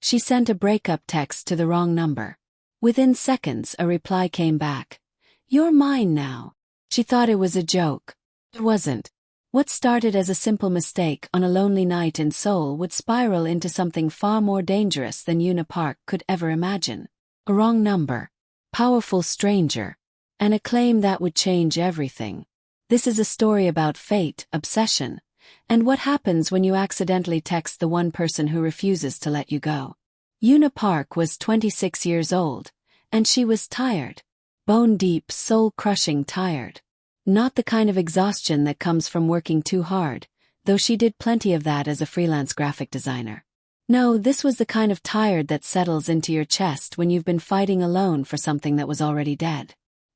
She sent a breakup text to the wrong number. Within seconds, a reply came back. "You're mine now." She thought it was a joke. It wasn't. What started as a simple mistake on a lonely night in Seoul would spiral into something far more dangerous than Yuna Park could ever imagine. A wrong number, powerful stranger, and a claim that would change everything. This is a story about fate, obsession, and what happens when you accidentally text the one person who refuses to let you go. Yuna Park was 26 years old, and she was tired. Bone-deep, soul-crushing tired. Not the kind of exhaustion that comes from working too hard, though she did plenty of that as a freelance graphic designer. No, this was the kind of tired that settles into your chest when you've been fighting alone for something that was already dead.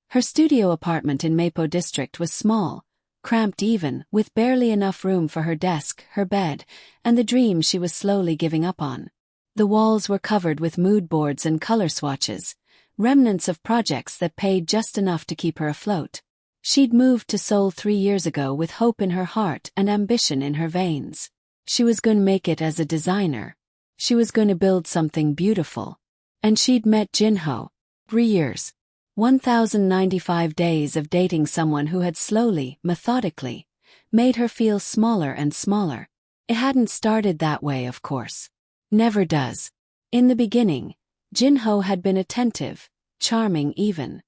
Her studio apartment in Mapo district was small, cramped even, with barely enough room for her desk, her bed, and the dream she was slowly giving up on. The walls were covered with mood boards and color swatches, remnants of projects that paid just enough to keep her afloat. She'd moved to Seoul 3 years ago with hope in her heart and ambition in her veins. She was going to make it as a designer. She was going to build something beautiful. And she'd met Jinho. 3 years. 1,095 days of dating someone who had slowly, methodically, made her feel smaller and smaller. It hadn't started that way, of course. Never does. In the beginning, Jinho had been attentive, charming even.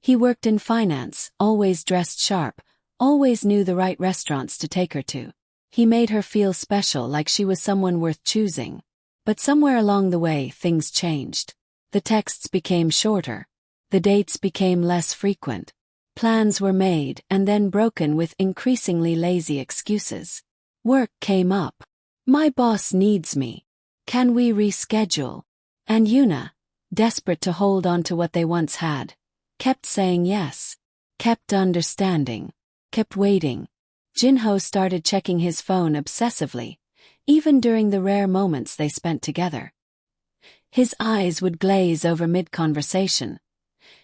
He worked in finance, always dressed sharp, always knew the right restaurants to take her to. He made her feel special, like she was someone worth choosing. But somewhere along the way, things changed. The texts became shorter. The dates became less frequent. Plans were made and then broken with increasingly lazy excuses. Work came up. "My boss needs me. Can we reschedule?" And Yuna, desperate to hold on to what they once had, kept saying yes, kept understanding, kept waiting. Jinho started checking his phone obsessively, even during the rare moments they spent together. His eyes would glaze over mid-conversation,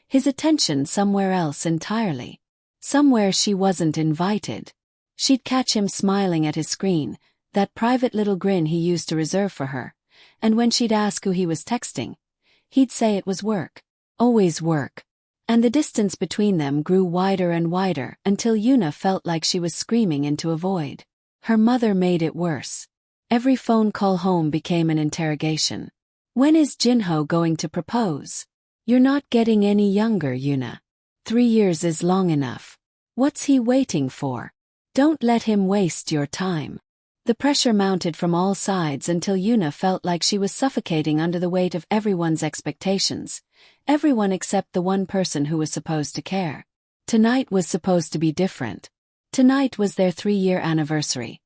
his attention somewhere else entirely, somewhere she wasn't invited. She'd catch him smiling at his screen, that private little grin he used to reserve for her, and when she'd ask who he was texting, he'd say it was work, always work. And the distance between them grew wider and wider until Yuna felt like she was screaming into a void. Her mother made it worse. Every phone call home became an interrogation. "When is Jinho going to propose? You're not getting any younger, Yuna. 3 years is long enough. What's he waiting for? Don't let him waste your time." The pressure mounted from all sides until Yuna felt like she was suffocating under the weight of everyone's expectations. Everyone except the one person who was supposed to care. Tonight was supposed to be different. Tonight was their 3-year anniversary.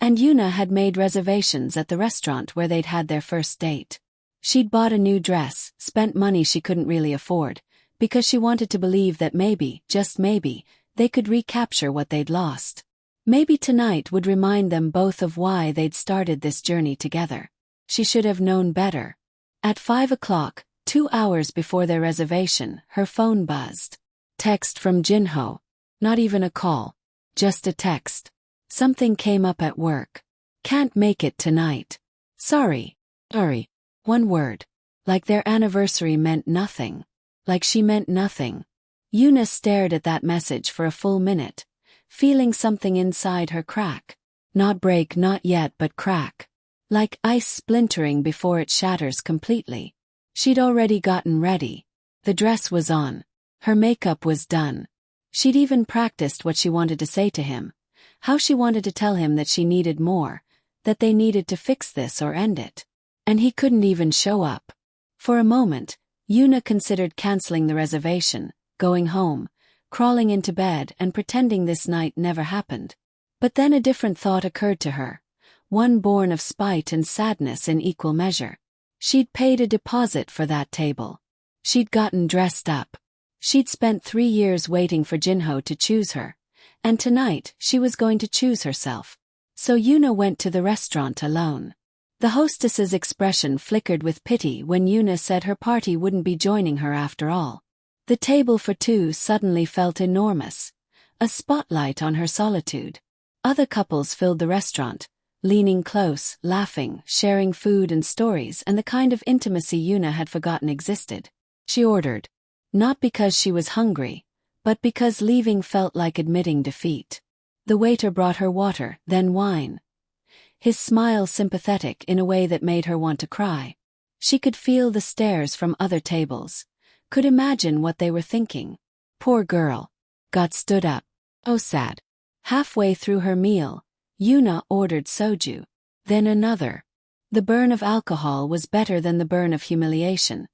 And Yuna had made reservations at the restaurant where they'd had their first date. She'd bought a new dress, spent money she couldn't really afford, because she wanted to believe that maybe, just maybe, they could recapture what they'd lost. Maybe tonight would remind them both of why they'd started this journey together. She should have known better. At 5 o'clock, 2 hours before their reservation, her phone buzzed. Text from Jinho. Not even a call. Just a text. Something came up at work. Can't make it tonight. Sorry. One word. Like their anniversary meant nothing. Like she meant nothing. Yuna stared at that message for a full minute, feeling something inside her crack. Not break, not yet, but crack. Like ice splintering before it shatters completely. She'd already gotten ready. The dress was on. Her makeup was done. She'd even practiced what she wanted to say to him. How she wanted to tell him that she needed more, that they needed to fix this or end it. And he couldn't even show up. For a moment, Yuna considered canceling the reservation, going home, crawling into bed and pretending this night never happened. But then a different thought occurred to her, one born of spite and sadness in equal measure. She'd paid a deposit for that table. She'd gotten dressed up. She'd spent 3 years waiting for Jinho to choose her. And tonight, she was going to choose herself. So Yuna went to the restaurant alone. The hostess's expression flickered with pity when Yuna said her party wouldn't be joining her after all. The table for two suddenly felt enormous. A spotlight on her solitude. Other couples filled the restaurant, leaning close, laughing, sharing food and stories and the kind of intimacy Yuna had forgotten existed. She ordered. Not because she was hungry, but because leaving felt like admitting defeat. The waiter brought her water, then wine. His smile sympathetic in a way that made her want to cry. She could feel the stares from other tables, could imagine what they were thinking. Poor girl. Got stood up. Oh sad. Halfway through her meal, Yuna ordered soju. Then another. The burn of alcohol was better than the burn of humiliation,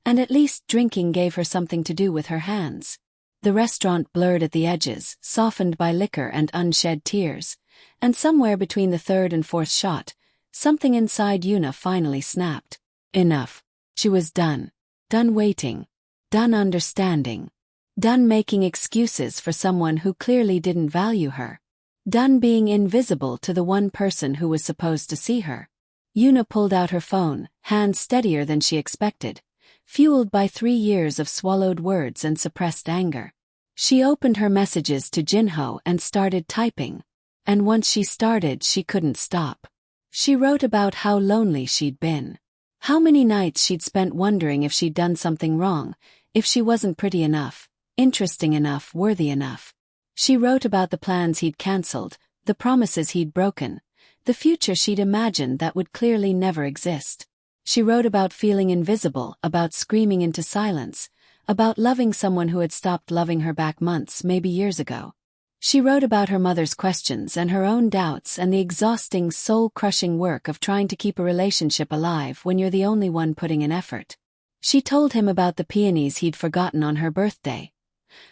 and at least drinking gave her something to do with her hands. The restaurant blurred at the edges, softened by liquor and unshed tears, and somewhere between the third and fourth shot, something inside Yuna finally snapped. Enough. She was done. Done waiting. Done understanding. Done making excuses for someone who clearly didn't value her. Done being invisible to the one person who was supposed to see her. Yuna pulled out her phone, hands steadier than she expected, fueled by 3 years of swallowed words and suppressed anger. She opened her messages to Jinho and started typing. And once she started, she couldn't stop. She wrote about how lonely she'd been. How many nights she'd spent wondering if she'd done something wrong, if she wasn't pretty enough, interesting enough, worthy enough. She wrote about the plans he'd cancelled, the promises he'd broken, the future she'd imagined that would clearly never exist. She wrote about feeling invisible, about screaming into silence, about loving someone who had stopped loving her back months, maybe years ago. She wrote about her mother's questions and her own doubts and the exhausting, soul-crushing work of trying to keep a relationship alive when you're the only one putting in effort. She told him about the peonies he'd forgotten on her birthday.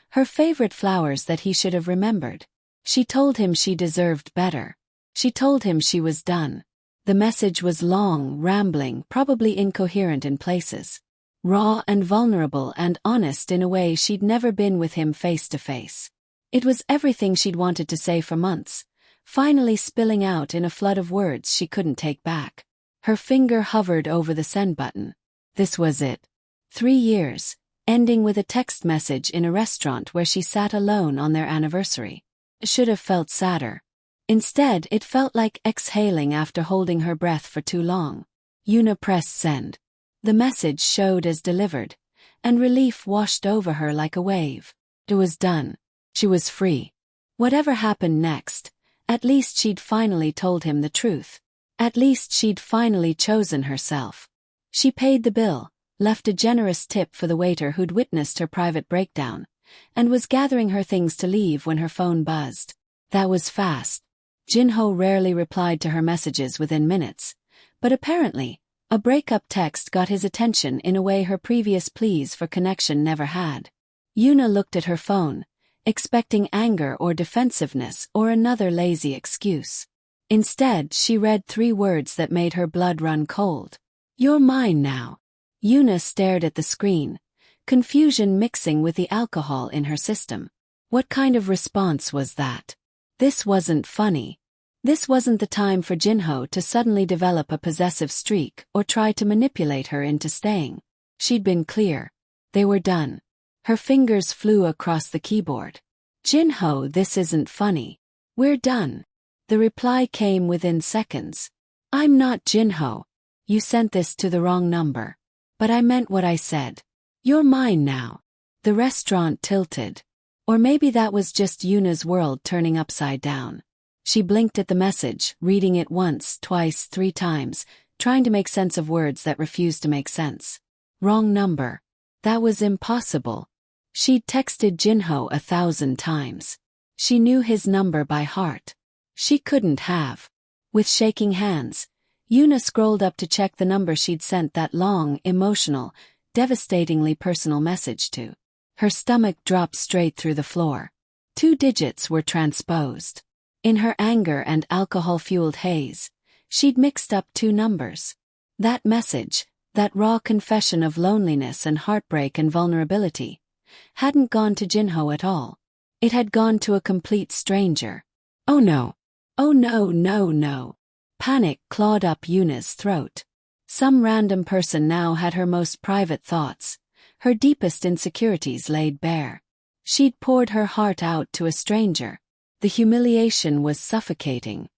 Her favorite flowers that he should have remembered. She told him she deserved better. She told him she was done. The message was long, rambling, probably incoherent in places. Raw and vulnerable and honest in a way she'd never been with him face to face. It was everything she'd wanted to say for months, finally spilling out in a flood of words she couldn't take back. Her finger hovered over the send button. This was it. 3 years, ending with a text message in a restaurant where she sat alone on their anniversary. It should have felt sadder. Instead, it felt like exhaling after holding her breath for too long. Yuna pressed send. The message showed as delivered, and relief washed over her like a wave. It was done. She was free. Whatever happened next, at least she'd finally told him the truth. At least she'd finally chosen herself. She paid the bill, left a generous tip for the waiter who'd witnessed her private breakdown, and was gathering her things to leave when her phone buzzed. That was fast. Jinho rarely replied to her messages within minutes, but apparently, a breakup text got his attention in a way her previous pleas for connection never had. Yuna looked at her phone, expecting anger or defensiveness or another lazy excuse. Instead, she read 3 words that made her blood run cold. You're mine now. Yuna stared at the screen, confusion mixing with the alcohol in her system. What kind of response was that? This wasn't funny. This wasn't the time for Jinho to suddenly develop a possessive streak or try to manipulate her into staying. She'd been clear. They were done. Her fingers flew across the keyboard. Jinho, this isn't funny. We're done. The reply came within seconds. I'm not Jinho. You sent this to the wrong number. But I meant what I said. You're mine now. The restaurant tilted. Or maybe that was just Yuna's world turning upside down. She blinked at the message, reading it once, twice, 3 times, trying to make sense of words that refused to make sense. Wrong number. That was impossible. She'd texted Jinho 1,000 times. She knew his number by heart. She couldn't have. With shaking hands, Yuna scrolled up to check the number she'd sent that long, emotional, devastatingly personal message to. Her stomach dropped straight through the floor. 2 digits were transposed. In her anger and alcohol-fueled haze, she'd mixed up 2 numbers. That message, that raw confession of loneliness and heartbreak and vulnerability, hadn't gone to Jinho at all. It had gone to a complete stranger. Oh no. Oh no, no, no. Panic clawed up Yuna's throat. Some random person now had her most private thoughts, her deepest insecurities laid bare. She'd poured her heart out to a stranger. The humiliation was suffocating.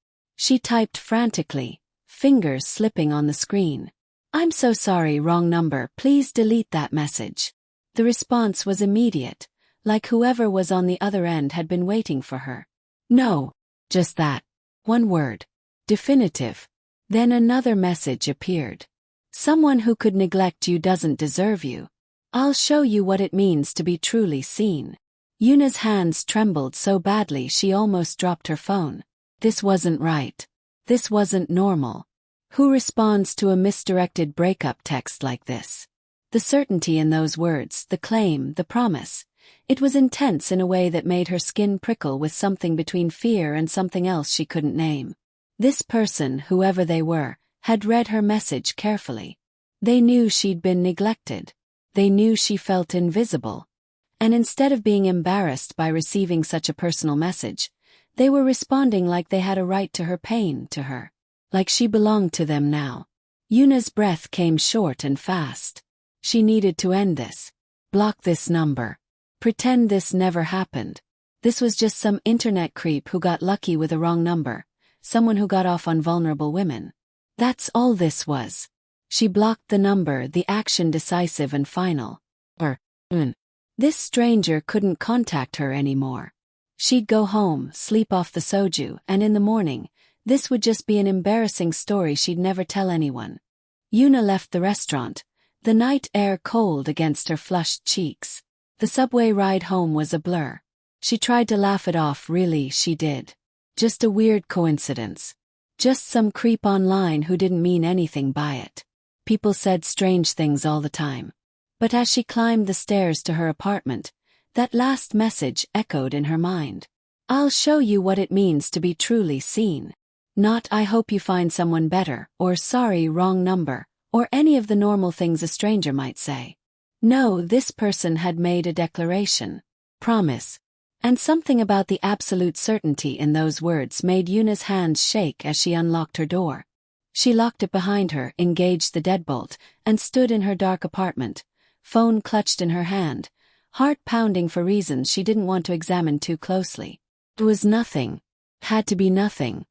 She typed frantically, fingers slipping on the screen. "I'm so sorry, wrong number, please delete that message." The response was immediate, like whoever was on the other end had been waiting for her. "No." Just that. One word. Definitive. Then another message appeared. "Someone who could neglect you doesn't deserve you. I'll show you what it means to be truly seen." Yuna's hands trembled so badly she almost dropped her phone. This wasn't right. This wasn't normal. Who responds to a misdirected breakup text like this? The certainty in those words, the claim, the promise. It was intense in a way that made her skin prickle with something between fear and something else she couldn't name. This person, whoever they were, had read her message carefully. They knew she'd been neglected. They knew she felt invisible. And instead of being embarrassed by receiving such a personal message, they were responding like they had a right to her pain, to her. Like she belonged to them now. Yuna's breath came short and fast. She needed to end this. Block this number. Pretend this never happened. This was just some internet creep who got lucky with a wrong number, someone who got off on vulnerable women. That's all this was. She blocked the number, the action decisive and final. This stranger couldn't contact her anymore. She'd go home, sleep off the soju, and in the morning, this would just be an embarrassing story she'd never tell anyone. Yuna left the restaurant, the night air cold against her flushed cheeks. The subway ride home was a blur. She tried to laugh it off, really, she did. Just a weird coincidence. Just some creep online who didn't mean anything by it. People said strange things all the time. But as she climbed the stairs to her apartment, that last message echoed in her mind. "I'll show you what it means to be truly seen." Not "I hope you find someone better," or "sorry, wrong number," or any of the normal things a stranger might say. No, this person had made a declaration. Promise. And something about the absolute certainty in those words made Yuna's hands shake as she unlocked her door. She locked it behind her, engaged the deadbolt, and stood in her dark apartment, phone clutched in her hand, heart pounding for reasons she didn't want to examine too closely. It was nothing. Had to be nothing.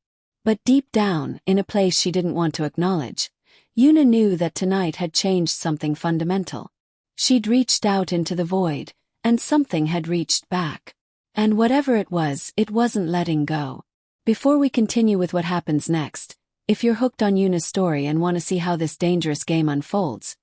But deep down, in a place she didn't want to acknowledge, Yuna knew that tonight had changed something fundamental. She'd reached out into the void, and something had reached back. And whatever it wasn't letting go. Before we continue with what happens next, if you're hooked on Yuna's story and want to see how this dangerous game unfolds,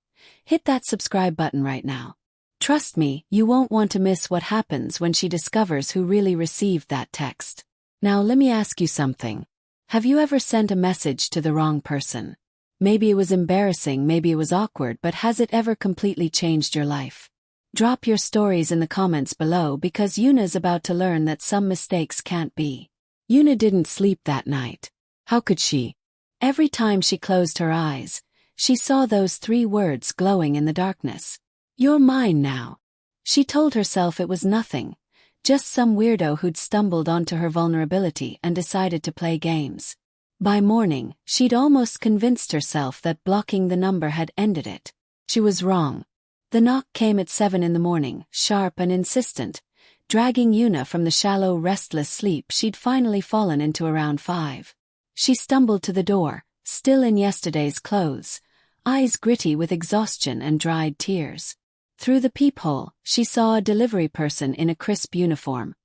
hit that subscribe button right now. Trust me, you won't want to miss what happens when she discovers who really received that text. Now let me ask you something. Have you ever sent a message to the wrong person? Maybe it was embarrassing, maybe it was awkward, but has it ever completely changed your life? Drop your stories in the comments below because Yuna's about to learn that some mistakes can't be. Yuna didn't sleep that night. How could she? Every time she closed her eyes, she saw those 3 words glowing in the darkness. "You're mine now." She told herself it was nothing, just some weirdo who'd stumbled onto her vulnerability and decided to play games. By morning, she'd almost convinced herself that blocking the number had ended it. She was wrong. The knock came at 7 in the morning, sharp and insistent, dragging Yuna from the shallow, restless sleep she'd finally fallen into around 5. She stumbled to the door, still in yesterday's clothes, eyes gritty with exhaustion and dried tears. Through the peephole, she saw a delivery person in a crisp uniform,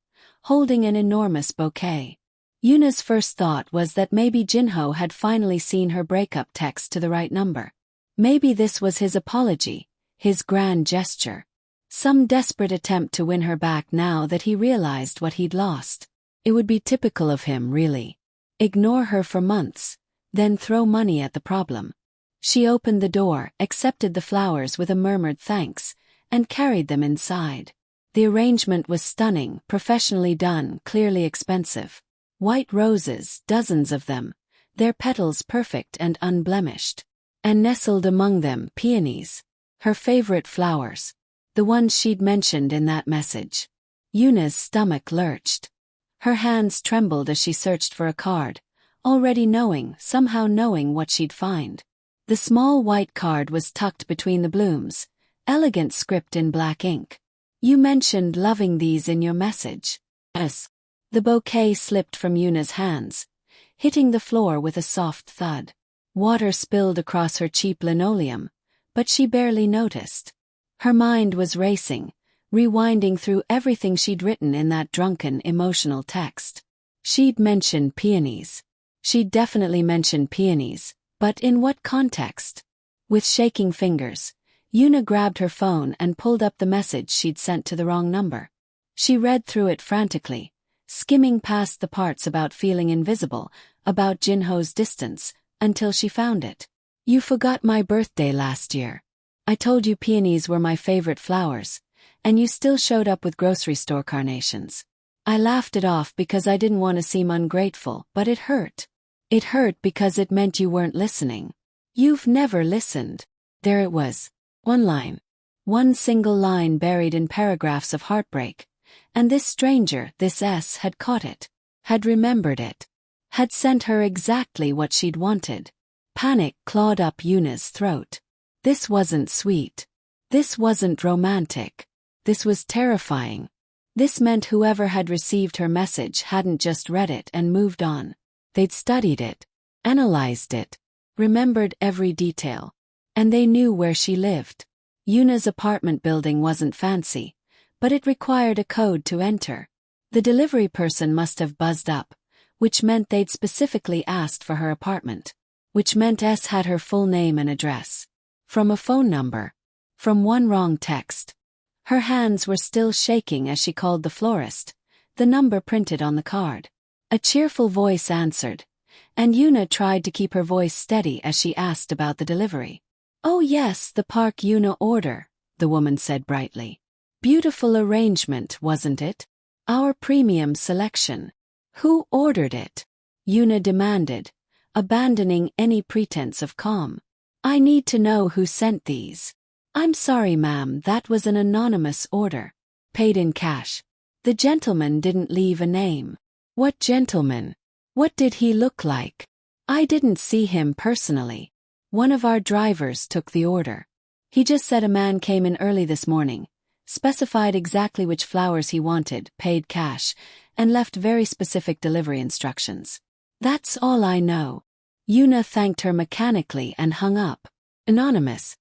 holding an enormous bouquet. Yuna's first thought was that maybe Jinho had finally seen her breakup text to the right number. Maybe this was his apology, his grand gesture. Some desperate attempt to win her back now that he realized what he'd lost. It would be typical of him, really. Ignore her for months, then throw money at the problem. She opened the door, accepted the flowers with a murmured thanks, and carried them inside. The arrangement was stunning, professionally done, clearly expensive. White roses, dozens of them, their petals perfect and unblemished. And nestled among them, peonies. Her favorite flowers. The ones she'd mentioned in that message. Yuna's stomach lurched. Her hands trembled as she searched for a card, already knowing, somehow knowing what she'd find. The small white card was tucked between the blooms, elegant script in black ink. "You mentioned loving these in your message." Yes. The bouquet slipped from Yuna's hands. hitting the floor with a soft thud. Water spilled across her cheap linoleum, but she barely noticed. Her mind was racing, rewinding through everything she'd written in that drunken, emotional text. She'd mentioned peonies. She'd definitely mentioned peonies, but in what context? With shaking fingers, Yuna grabbed her phone and pulled up the message she'd sent to the wrong number. She read through it frantically, skimming past the parts about feeling invisible, about Jinho's distance, until she found it. You forgot my birthday last year. I told you peonies were my favorite flowers, and you still showed up with grocery store carnations. I laughed it off because I didn't want to seem ungrateful, but it hurt. It hurt because it meant you weren't listening. You've never listened. There it was. One line. One single line buried in paragraphs of heartbreak. And this stranger, this S, had caught it. Had remembered it. Had sent her exactly what she'd wanted. Panic clawed up Yuna's throat. This wasn't sweet. This wasn't romantic. This was terrifying. This meant whoever had received her message hadn't just read it and moved on. They'd studied it, analyzed it, remembered every detail. And they knew where she lived. Yuna's apartment building wasn't fancy, but it required a code to enter. The delivery person must have buzzed up, which meant they'd specifically asked for her apartment, which meant S had her full name and address. From a phone number. From one wrong text. Her hands were still shaking as she called the florist, the number printed on the card. A cheerful voice answered, and Yuna tried to keep her voice steady as she asked about the delivery. Oh yes, the Park Yuna order, the woman said brightly. Beautiful arrangement, wasn't it? Our premium selection. Who ordered it? Yuna demanded, abandoning any pretense of calm. I need to know who sent these. I'm sorry, ma'am, that was an anonymous order. Paid in cash. The gentleman didn't leave a name. What gentleman? What did he look like? I didn't see him personally. One of our drivers took the order. He just said a man came in early this morning, specified exactly which flowers he wanted, paid cash, and left very specific delivery instructions. That's all I know. Yuna thanked her mechanically and hung up. Anonymous.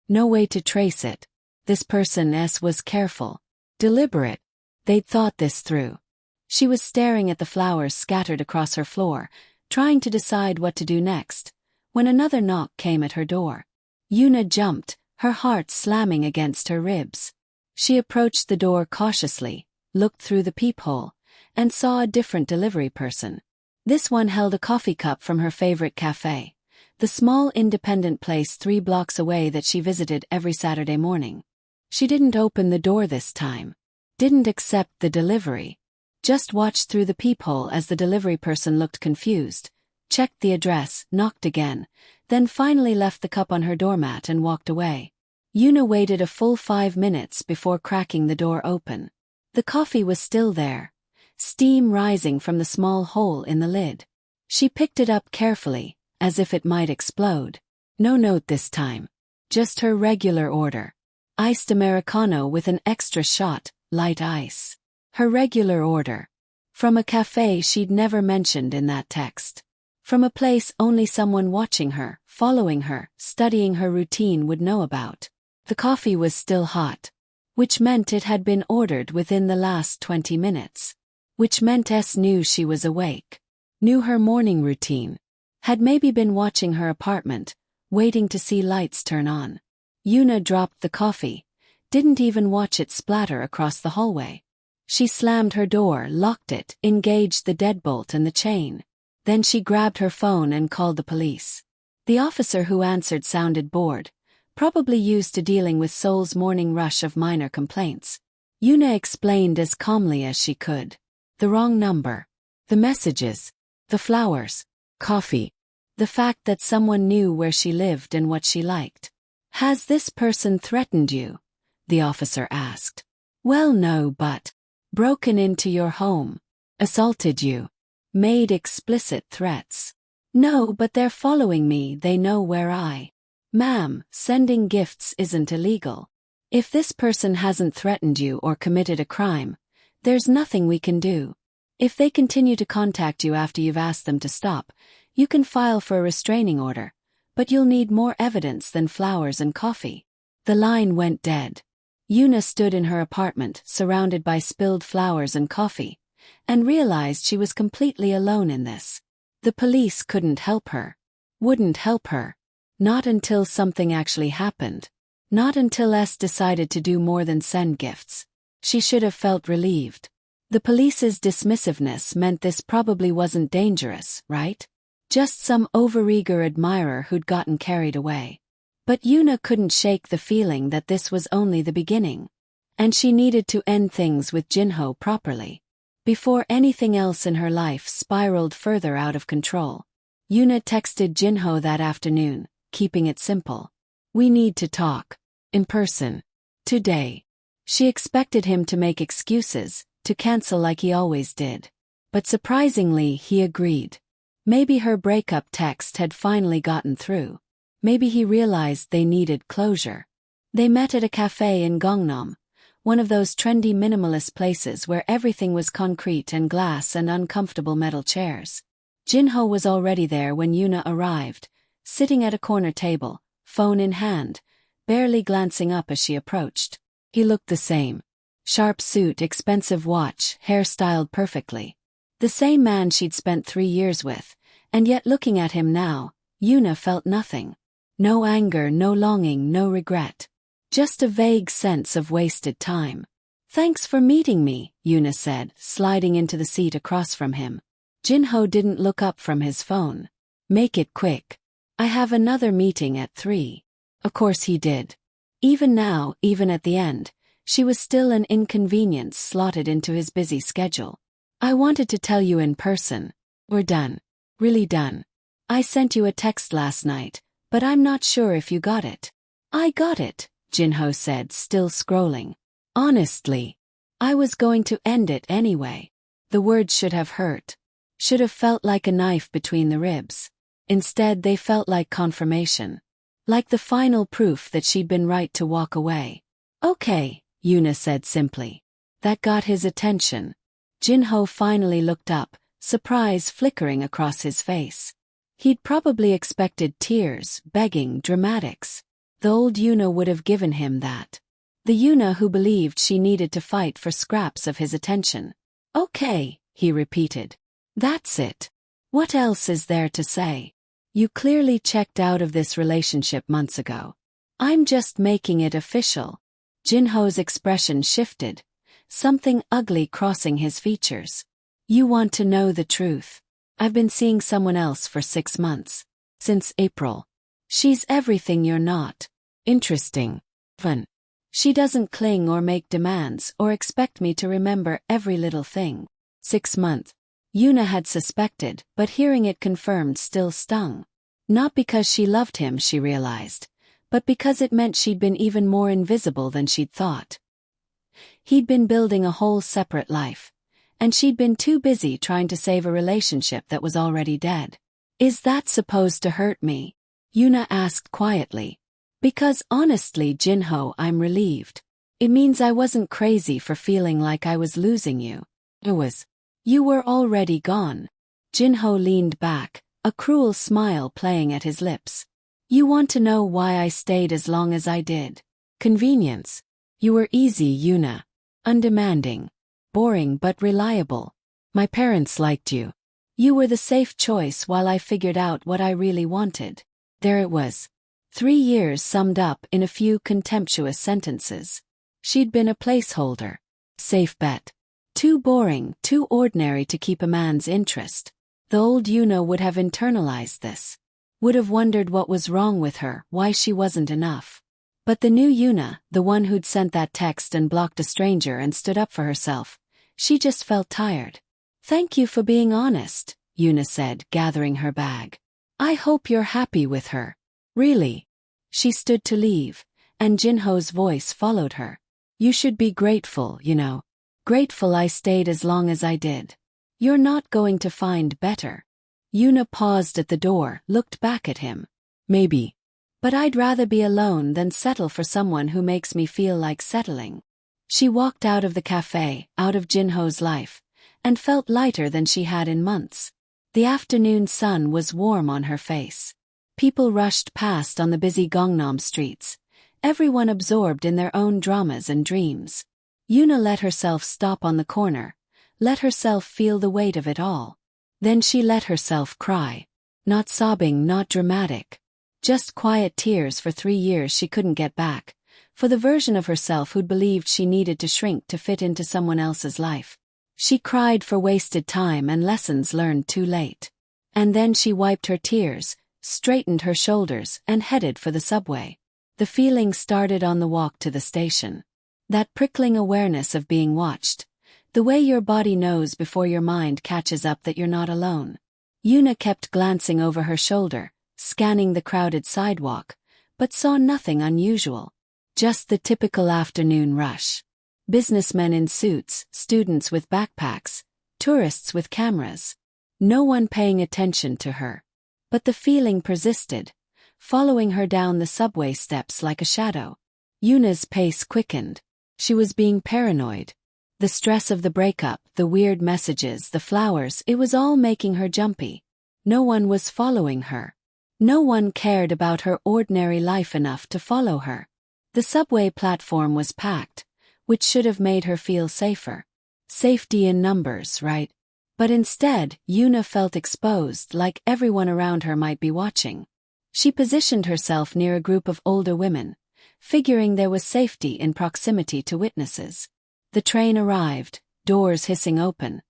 No way to trace it. This person S was careful. Deliberate. They'd thought this through. She was staring at the flowers scattered across her floor, trying to decide what to do next, when another knock came at her door. Yuna jumped, her heart slamming against her ribs. She approached the door cautiously, looked through the peephole, and saw a different delivery person. This one held a coffee cup from her favorite cafe, the small independent place 3 blocks away that she visited every Saturday morning. She didn't open the door this time. Didn't accept the delivery. Just watched through the peephole as the delivery person looked confused, checked the address, knocked again, then finally left the cup on her doormat and walked away. Yuna waited a full 5 minutes before cracking the door open. The coffee was still there, steam rising from the small hole in the lid. She picked it up carefully, as if it might explode. No note this time. Just her regular order. Iced Americano with an extra shot, light ice. Her regular order. From a cafe she'd never mentioned in that text. From a place only someone watching her, following her, studying her routine would know about. The coffee was still hot. Which meant it had been ordered within the last 20 minutes. Which meant S knew she was awake. Knew her morning routine. Had maybe been watching her apartment, waiting to see lights turn on. Yuna dropped the coffee, didn't even watch it splatter across the hallway. She slammed her door, locked it, engaged the deadbolt and the chain. Then she grabbed her phone and called the police. The officer who answered sounded bored, probably used to dealing with Seoul's morning rush of minor complaints. Yuna explained as calmly as she could. The wrong number. The messages. The flowers. Coffee. The fact that someone knew where she lived and what she liked. Has this person threatened you? The officer asked. Well, no, but broken into your home. Assaulted you. Made explicit threats. No, but they're following me, they know where I. Ma'am, sending gifts isn't illegal. If this person hasn't threatened you or committed a crime, there's nothing we can do. If they continue to contact you after you've asked them to stop, you can file for a restraining order, but you'll need more evidence than flowers and coffee. The line went dead. Yuna stood in her apartment, surrounded by spilled flowers and coffee, and realized she was completely alone in this. The police couldn't help her. Wouldn't help her. Not until something actually happened. Not until S decided to do more than send gifts. She should have felt relieved. The police's dismissiveness meant this probably wasn't dangerous, right? Just some overeager admirer who'd gotten carried away. But Yuna couldn't shake the feeling that this was only the beginning. And she needed to end things with Jinho properly. Before anything else in her life spiraled further out of control. Yuna texted Jinho that afternoon, keeping it simple. We need to talk. In person. Today. She expected him to make excuses, to cancel like he always did. But surprisingly, he agreed. Maybe her breakup text had finally gotten through. Maybe he realized they needed closure. They met at a cafe in Gangnam, one of those trendy minimalist places where everything was concrete and glass and uncomfortable metal chairs. Jinho was already there when Yuna arrived, sitting at a corner table, phone in hand, barely glancing up as she approached. He looked the same. Sharp suit, expensive watch, hair styled perfectly. The same man she'd spent 3 years with, and yet looking at him now, Yuna felt nothing. No anger, no longing, no regret. Just a vague sense of wasted time. Thanks for meeting me, Yuna said, sliding into the seat across from him. Jinho didn't look up from his phone. Make it quick. I have another meeting at 3. Of course he did. Even now, even at the end, she was still an inconvenience slotted into his busy schedule. I wanted to tell you in person. We're done. Really done. I sent you a text last night, but I'm not sure if you got it. I got it, Jinho said, still scrolling. Honestly. I was going to end it anyway. The words should have hurt. Should have felt like a knife between the ribs. Instead, they felt like confirmation. Like the final proof that she'd been right to walk away. Okay, Yuna said simply. That got his attention. Jinho finally looked up, surprise flickering across his face. He'd probably expected tears, begging, dramatics. The old Yuna would have given him that. The Yuna who believed she needed to fight for scraps of his attention. Okay, he repeated. That's it. What else is there to say? You clearly checked out of this relationship months ago. I'm just making it official. Jinho's expression shifted, something ugly crossing his features. You want to know the truth. I've been seeing someone else for 6 months. Since April. She's everything you're not. Interesting. Fun. She doesn't cling or make demands or expect me to remember every little thing. 6 months. Yuna had suspected, but hearing it confirmed still stung. Not because she loved him, she realized, but because it meant she'd been even more invisible than she'd thought. He'd been building a whole separate life, and she'd been too busy trying to save a relationship that was already dead. Is that supposed to hurt me? Yuna asked quietly. Because honestly, Jinho, I'm relieved. It means I wasn't crazy for feeling like I was losing you. It was. You were already gone. Jinho leaned back, a cruel smile playing at his lips. You want to know why I stayed as long as I did? Convenience. You were easy, Yuna. Undemanding. Boring but reliable. My parents liked you. You were the safe choice while I figured out what I really wanted. There it was. 3 years summed up in a few contemptuous sentences. She'd been a placeholder. Safe bet. Too boring, too ordinary to keep a man's interest. The old Yuna would have internalized this. Would have wondered what was wrong with her, why she wasn't enough. But the new Yuna, the one who'd sent that text and blocked a stranger and stood up for herself, she just felt tired. Thank you for being honest, Yuna said, gathering her bag. I hope you're happy with her. Really? She stood to leave, and Jinho's voice followed her. You should be grateful, you know. Grateful I stayed as long as I did. You're not going to find better. Yuna paused at the door, looked back at him. Maybe. But I'd rather be alone than settle for someone who makes me feel like settling. She walked out of the cafe, out of Jinho's life, and felt lighter than she had in months. The afternoon sun was warm on her face. People rushed past on the busy Gangnam streets, everyone absorbed in their own dramas and dreams. Yuna let herself stop on the corner, let herself feel the weight of it all. Then she let herself cry. Not sobbing, not dramatic. Just quiet tears for 3 years she couldn't get back, for the version of herself who'd believed she needed to shrink to fit into someone else's life. She cried for wasted time and lessons learned too late. And then she wiped her tears, straightened her shoulders, and headed for the subway. The feeling started on the walk to the station. That prickling awareness of being watched. The way your body knows before your mind catches up that you're not alone. Yuna kept glancing over her shoulder, scanning the crowded sidewalk, but saw nothing unusual. Just the typical afternoon rush. Businessmen in suits, students with backpacks, tourists with cameras. No one paying attention to her. But the feeling persisted, following her down the subway steps like a shadow. Yuna's pace quickened. She was being paranoid. The stress of the breakup, the weird messages, the flowers, it was all making her jumpy. No one was following her. No one cared about her ordinary life enough to follow her. The subway platform was packed, which should have made her feel safer. Safety in numbers, right? But instead, Yuna felt exposed, like everyone around her might be watching. She positioned herself near a group of older women, figuring there was safety in proximity to witnesses. The train arrived, doors hissing open,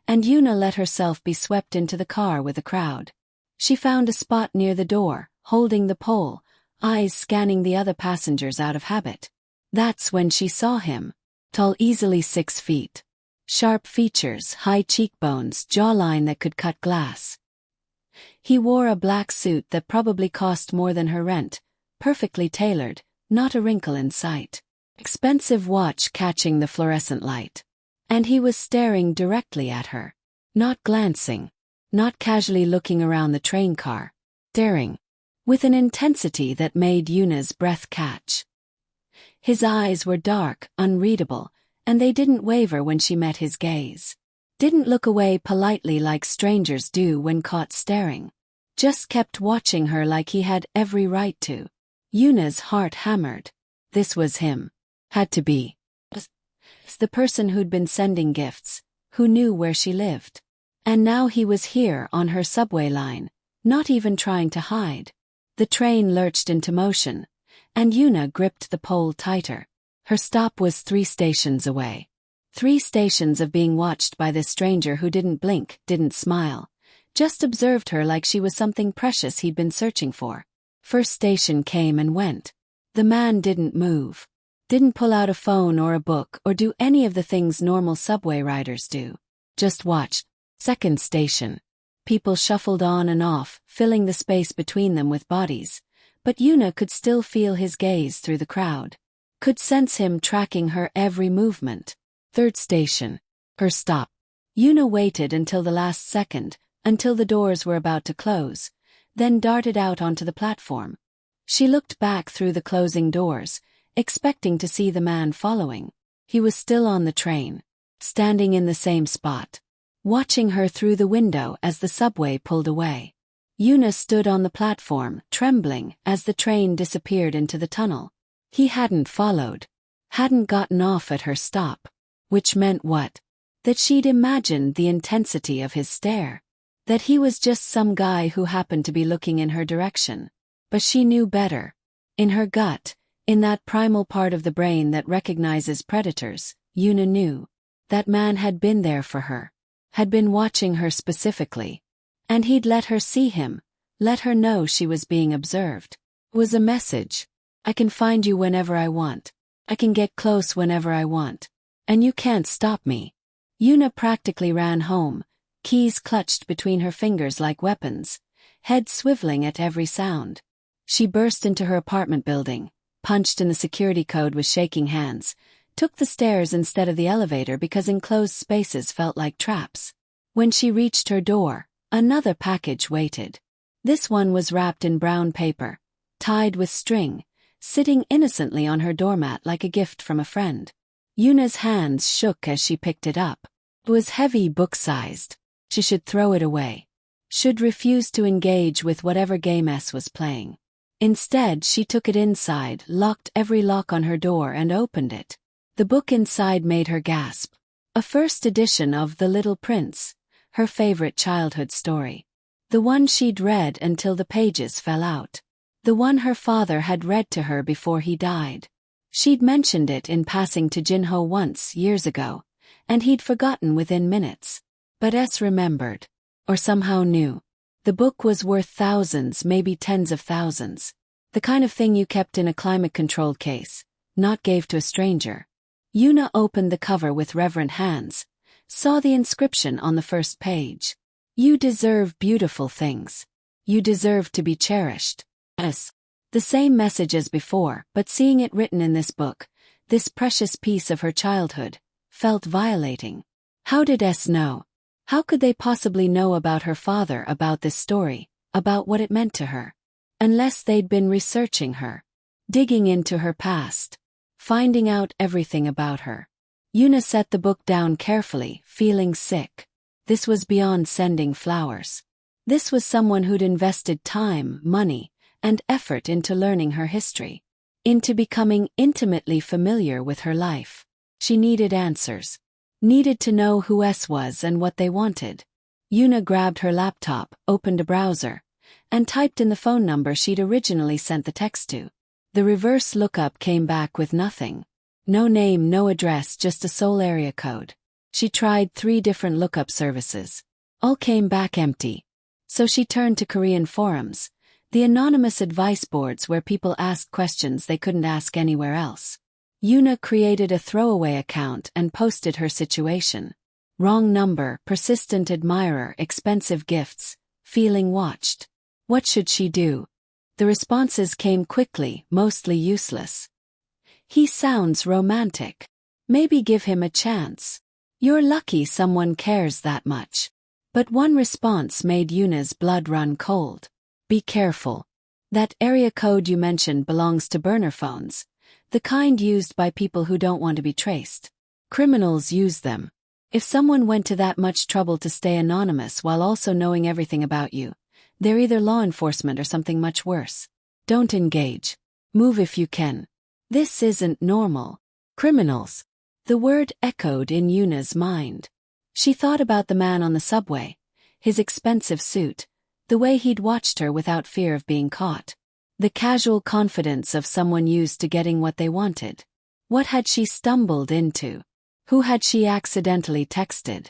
and Yuna let herself be swept into the car with the crowd. She found a spot near the door, holding the pole, eyes scanning the other passengers out of habit. That's when she saw him. Tall, easily 6 feet. Sharp features, high cheekbones, jawline that could cut glass. He wore a black suit that probably cost more than her rent, perfectly tailored, not a wrinkle in sight. Expensive watch catching the fluorescent light. And he was staring directly at her. Not glancing. Not casually looking around the train car. Staring. With an intensity that made Yuna's breath catch. His eyes were dark, unreadable, and they didn't waver when she met his gaze. Didn't look away politely like strangers do when caught staring. Just kept watching her like he had every right to. Yuna's heart hammered. This was him. Had to be. The person who'd been sending gifts, who knew where she lived. And now he was here on her subway line, not even trying to hide. The train lurched into motion, and Yuna gripped the pole tighter. Her stop was 3 stations away. 3 stations of being watched by this stranger who didn't blink, didn't smile, just observed her like she was something precious he'd been searching for. First station came and went. The man didn't move. Didn't pull out a phone or a book or do any of the things normal subway riders do. Just watched. Second station. People shuffled on and off, filling the space between them with bodies. But Yuna could still feel his gaze through the crowd. Could sense him tracking her every movement. Third station. Her stop. Yuna waited until the last second, until the doors were about to close, then darted out onto the platform. She looked back through the closing doors, expecting to see the man following. He was still on the train, standing in the same spot, watching her through the window as the subway pulled away. Yuna stood on the platform, trembling, as the train disappeared into the tunnel. He hadn't followed, hadn't gotten off at her stop. Which meant what? That she'd imagined the intensity of his stare. That he was just some guy who happened to be looking in her direction. But she knew better. In her gut, in that primal part of the brain that recognizes predators, Yuna knew. That man had been there for her. Had been watching her specifically. And he'd let her see him, let her know she was being observed. It was a message. I can find you whenever I want. I can get close whenever I want. And you can't stop me. Yuna practically ran home, keys clutched between her fingers like weapons, head swiveling at every sound. She burst into her apartment building, punched in the security code with shaking hands, took the stairs instead of the elevator because enclosed spaces felt like traps. When she reached her door, another package waited. This one was wrapped in brown paper, tied with string, sitting innocently on her doormat like a gift from a friend. Yuna's hands shook as she picked it up. It was heavy, book-sized. She should throw it away. Should refuse to engage with whatever game S was playing. Instead, she took it inside, locked every lock on her door and opened it. The book inside made her gasp. A first edition of The Little Prince, her favorite childhood story. The one she'd read until the pages fell out. The one her father had read to her before he died. She'd mentioned it in passing to Jinho once, years ago, and he'd forgotten within minutes. But S remembered. Or somehow knew. The book was worth thousands, maybe tens of thousands. The kind of thing you kept in a climate-controlled case, not gave to a stranger. Yuna opened the cover with reverent hands, saw the inscription on the first page. You deserve beautiful things. You deserve to be cherished. S. The same message as before, but seeing it written in this book, this precious piece of her childhood, felt violating. How did S know? How could they possibly know about her father, about this story, about what it meant to her? Unless they'd been researching her, digging into her past, finding out everything about her. Yuna set the book down carefully, feeling sick. This was beyond sending flowers. This was someone who'd invested time, money, and effort into learning her history, into becoming intimately familiar with her life. She needed answers. Needed to know who S was and what they wanted. Yuna grabbed her laptop, opened a browser, and typed in the phone number she'd originally sent the text to. The reverse lookup came back with nothing. No name, no address, just a Seoul area code. She tried 3 different lookup services. All came back empty. So she turned to Korean forums, the anonymous advice boards where people asked questions they couldn't ask anywhere else. Yuna created a throwaway account and posted her situation. Wrong number, persistent admirer, expensive gifts, feeling watched. What should she do? The responses came quickly, mostly useless. He sounds romantic. Maybe give him a chance. You're lucky someone cares that much. But one response made Yuna's blood run cold. Be careful. That area code you mentioned belongs to burner phones. The kind used by people who don't want to be traced. Criminals use them. If someone went to that much trouble to stay anonymous while also knowing everything about you, they're either law enforcement or something much worse. Don't engage. Move if you can. This isn't normal. Criminals. The word echoed in Yuna's mind. She thought about the man on the subway, his expensive suit, the way he'd watched her without fear of being caught. The casual confidence of someone used to getting what they wanted. What had she stumbled into? Who had she accidentally texted?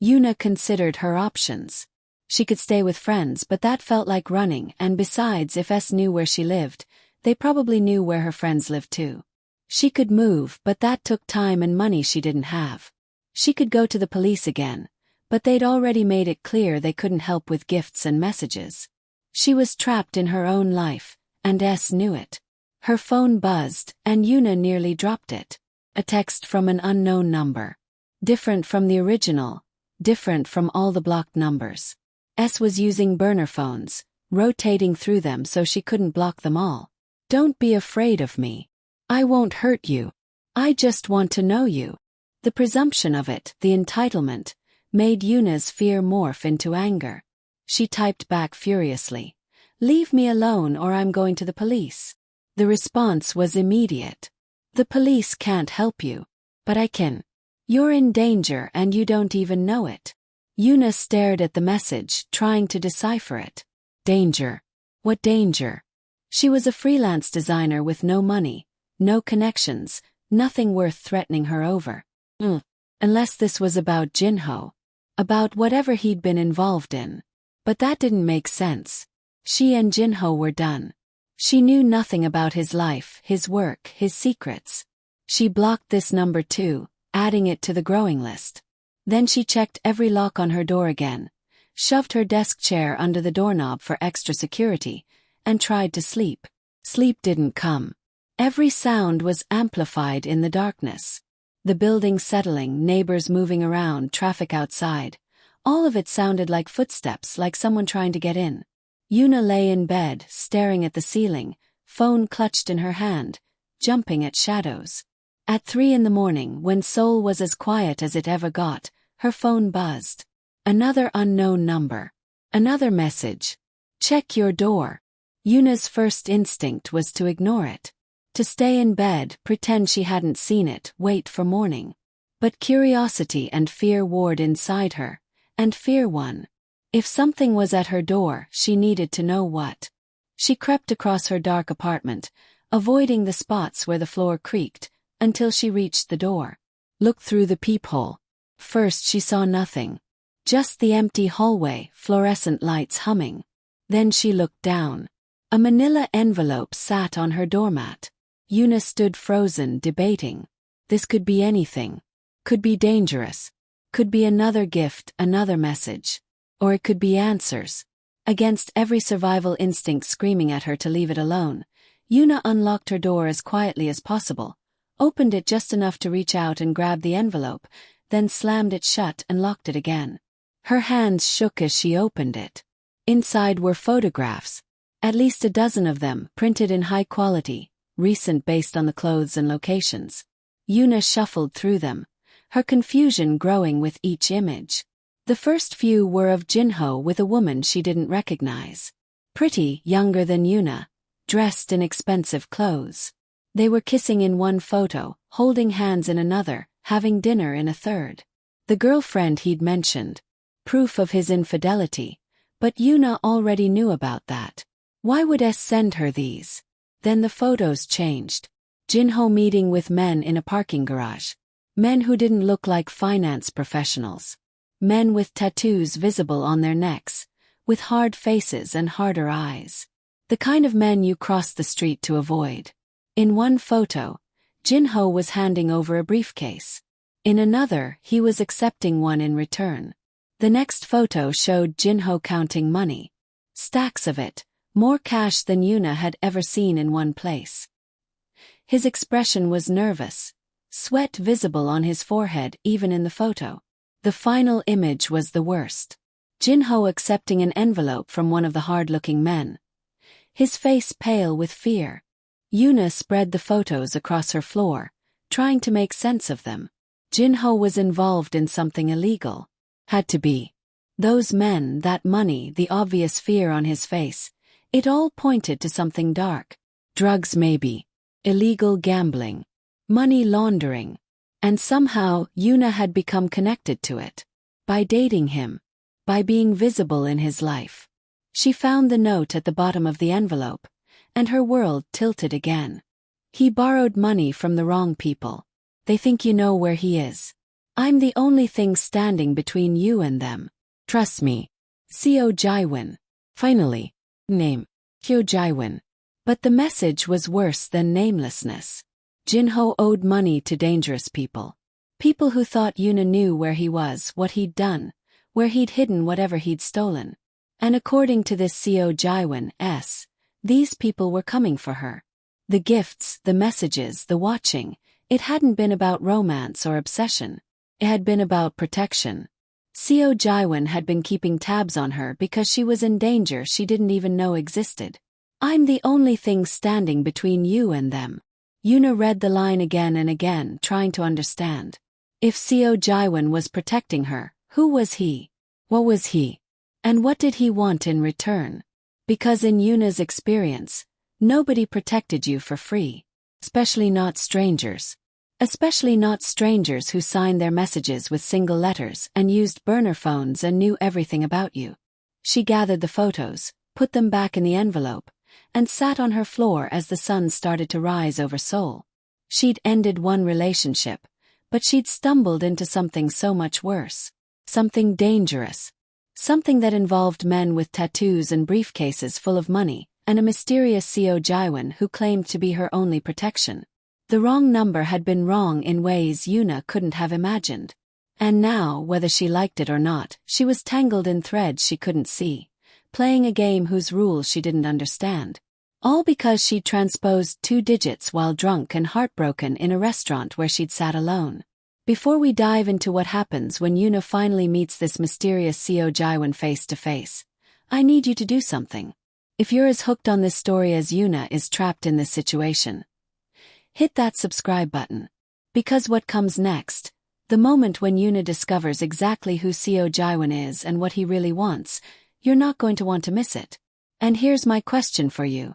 Yuna considered her options. She could stay with friends, but that felt like running, and besides, if S knew where she lived, they probably knew where her friends lived too. She could move, but that took time and money she didn't have. She could go to the police again, but they'd already made it clear they couldn't help with gifts and messages. She was trapped in her own life. And S knew it. Her phone buzzed, and Yuna nearly dropped it. A text from an unknown number. Different from the original, different from all the blocked numbers. S was using burner phones, rotating through them so she couldn't block them all. Don't be afraid of me. I won't hurt you. I just want to know you. The presumption of it, the entitlement, made Yuna's fear morph into anger. She typed back furiously. Leave me alone or I'm going to the police. The response was immediate. The police can't help you. But I can. You're in danger and you don't even know it. Yuna stared at the message, trying to decipher it. Danger. What danger? She was a freelance designer with no money, no connections, nothing worth threatening her over. Unless this was about Jinho. About whatever he'd been involved in. But that didn't make sense. She and Jinho were done. She knew nothing about his life, his work, his secrets. She blocked this number too, adding it to the growing list. Then she checked every lock on her door again, shoved her desk chair under the doorknob for extra security, and tried to sleep. Sleep didn't come. Every sound was amplified in the darkness. The building settling, neighbors moving around, traffic outside. All of it sounded like footsteps, like someone trying to get in. Yuna lay in bed, staring at the ceiling, phone clutched in her hand, jumping at shadows. At 3 in the morning, when Seoul was as quiet as it ever got, Her phone buzzed. Another unknown number. Another message. Check your door. Yuna's first instinct was to ignore it. To stay in bed, pretend she hadn't seen it, wait for morning. But curiosity and fear warred inside her, and fear won. If something was at her door, she needed to know what. She crept across her dark apartment, avoiding the spots where the floor creaked, until she reached the door. Looked through the peephole. First she saw nothing. Just the empty hallway, fluorescent lights humming. Then she looked down. A manila envelope sat on her doormat. Yuna stood frozen, debating. This could be anything. Could be dangerous. Could be another gift, another message. Or it could be answers. Against every survival instinct screaming at her to leave it alone, Yuna unlocked her door as quietly as possible, opened it just enough to reach out and grab the envelope, then slammed it shut and locked it again. Her hands shook as she opened it. Inside were photographs. At least a dozen of them, printed in high quality, recent based on the clothes and locations. Yuna shuffled through them, her confusion growing with each image. The first few were of Jinho with a woman she didn't recognize. Pretty, younger than Yuna, dressed in expensive clothes. They were kissing in one photo, holding hands in another, having dinner in a third. The girlfriend he'd mentioned. Proof of his infidelity. But Yuna already knew about that. Why would S send her these? Then the photos changed. Jinho meeting with men in a parking garage. Men who didn't look like finance professionals. Men with tattoos visible on their necks, with hard faces and harder eyes. The kind of men you cross the street to avoid. In one photo, Jinho was handing over a briefcase. In another, he was accepting one in return. The next photo showed Jinho counting money. Stacks of it, more cash than Yuna had ever seen in one place. His expression was nervous, sweat visible on his forehead even in the photo. The final image was the worst. Jinho accepting an envelope from one of the hard-looking men. His face pale with fear. Yuna spread the photos across her floor, trying to make sense of them. Jinho was involved in something illegal. Had to be. Those men, that money, the obvious fear on his face. It all pointed to something dark. Drugs maybe. Illegal gambling. Money laundering. And somehow, Yuna had become connected to it. By dating him. By being visible in his life. She found the note at the bottom of the envelope, and her world tilted again. He borrowed money from the wrong people. They think you know where he is. I'm the only thing standing between you and them. Trust me. Seo Jaiwon. Finally. Name. Kyo Jaiwon. But the message was worse than namelessness. Jinho owed money to dangerous people. People who thought Yuna knew where he was, what he'd done, where he'd hidden whatever he'd stolen. And according to this Seo Jaiwon, these people were coming for her. The gifts, the messages, the watching, it hadn't been about romance or obsession. It had been about protection. Seo Jaiwon had been keeping tabs on her because she was in danger she didn't even know existed. I'm the only thing standing between you and them. Yuna read the line again and again, trying to understand. If Seo Jaiwon was protecting her, who was he? What was he? And what did he want in return? Because in Yuna's experience, nobody protected you for free. Especially not strangers. Especially not strangers who signed their messages with single letters and used burner phones and knew everything about you. She gathered the photos, put them back in the envelope, and sat on her floor as the sun started to rise over Seoul. She'd ended one relationship, but she'd stumbled into something so much worse. Something dangerous. Something that involved men with tattoos and briefcases full of money, and a mysterious Seo Jaiwon who claimed to be her only protection. The wrong number had been wrong in ways Yuna couldn't have imagined. And now, whether she liked it or not, she was tangled in threads she couldn't see, playing a game whose rules she didn't understand. All because she'd transposed 2 digits while drunk and heartbroken in a restaurant where she'd sat alone. Before we dive into what happens when Yuna finally meets this mysterious Seo Jaiwon face to face, I need you to do something. If you're as hooked on this story as Yuna is trapped in this situation, hit that subscribe button. Because what comes next, The moment when Yuna discovers exactly who Seo Jaiwan is and what he really wants, you're not going to want to miss it. And here's my question for you.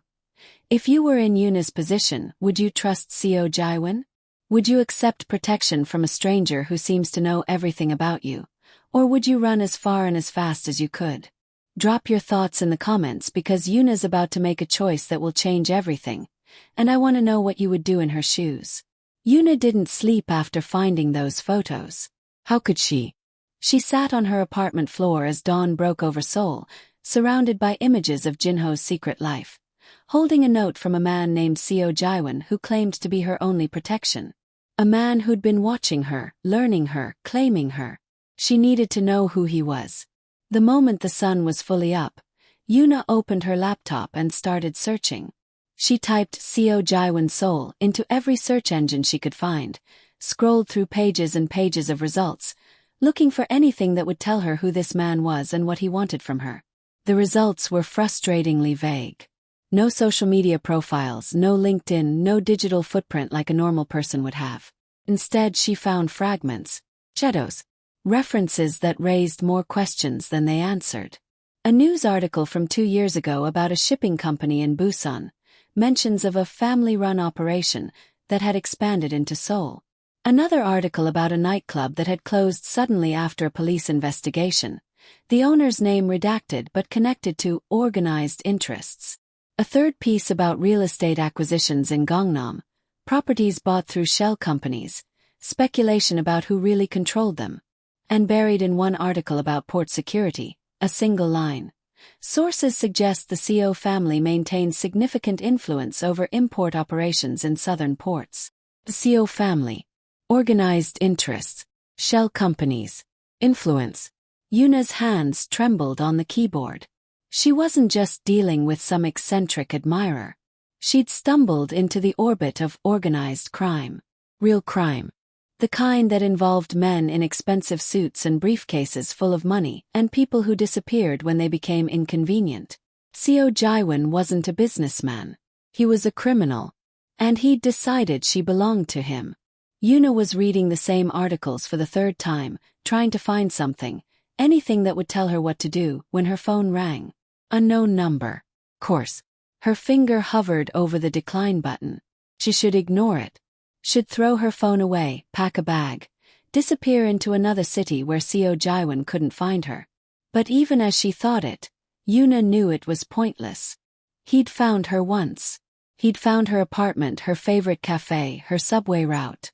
If you were in Yuna's position, would you trust Seo Jaiwan? Would you accept protection from a stranger who seems to know everything about you? Or would you run as far and as fast as you could? Drop your thoughts in the comments because Yuna's about to make a choice that will change everything, and I want to know what you would do in her shoes. Yuna didn't sleep after finding those photos. How could she? She sat on her apartment floor as dawn broke over Seoul, surrounded by images of Jinho's secret life, holding a note from a man named Seo Jaiwan who claimed to be her only protection. A man who'd been watching her, learning her, claiming her. She needed to know who he was. The moment the sun was fully up, Yuna opened her laptop and started searching. She typed Seo Jaiwan Seoul into every search engine she could find, scrolled through pages and pages of results, looking for anything that would tell her who this man was and what he wanted from her. The results were frustratingly vague. No social media profiles, no LinkedIn, no digital footprint like a normal person would have. Instead, she found fragments, shadows, references that raised more questions than they answered. A news article from 2 years ago about a shipping company in Busan, mentions of a family-run operation that had expanded into Seoul. Another article about a nightclub that had closed suddenly after a police investigation, the owner's name redacted but connected to organized interests. A third piece about real estate acquisitions in Gangnam, properties bought through shell companies, speculation about who really controlled them. And buried in one article about port security, a single line. Sources suggest the Seo family maintains significant influence over import operations in southern ports. The Seo family. Organized interests. Shell companies. Influence. Yuna's hands trembled on the keyboard. She wasn't just dealing with some eccentric admirer. She'd stumbled into the orbit of organized crime. Real crime. The kind that involved men in expensive suits and briefcases full of money and people who disappeared when they became inconvenient. Seo Jaiwan wasn't a businessman. He was a criminal. And he'd decided she belonged to him. Yuna was reading the same articles for the third time, trying to find something, anything that would tell her what to do, when her phone rang. Unknown number. Course. Her finger hovered over the decline button. She should ignore it. Should throw her phone away, pack a bag, disappear into another city where Seo Jaiwan couldn't find her. But even as she thought it, Yuna knew it was pointless. He'd found her once. He'd found her apartment, her favorite cafe, her subway route.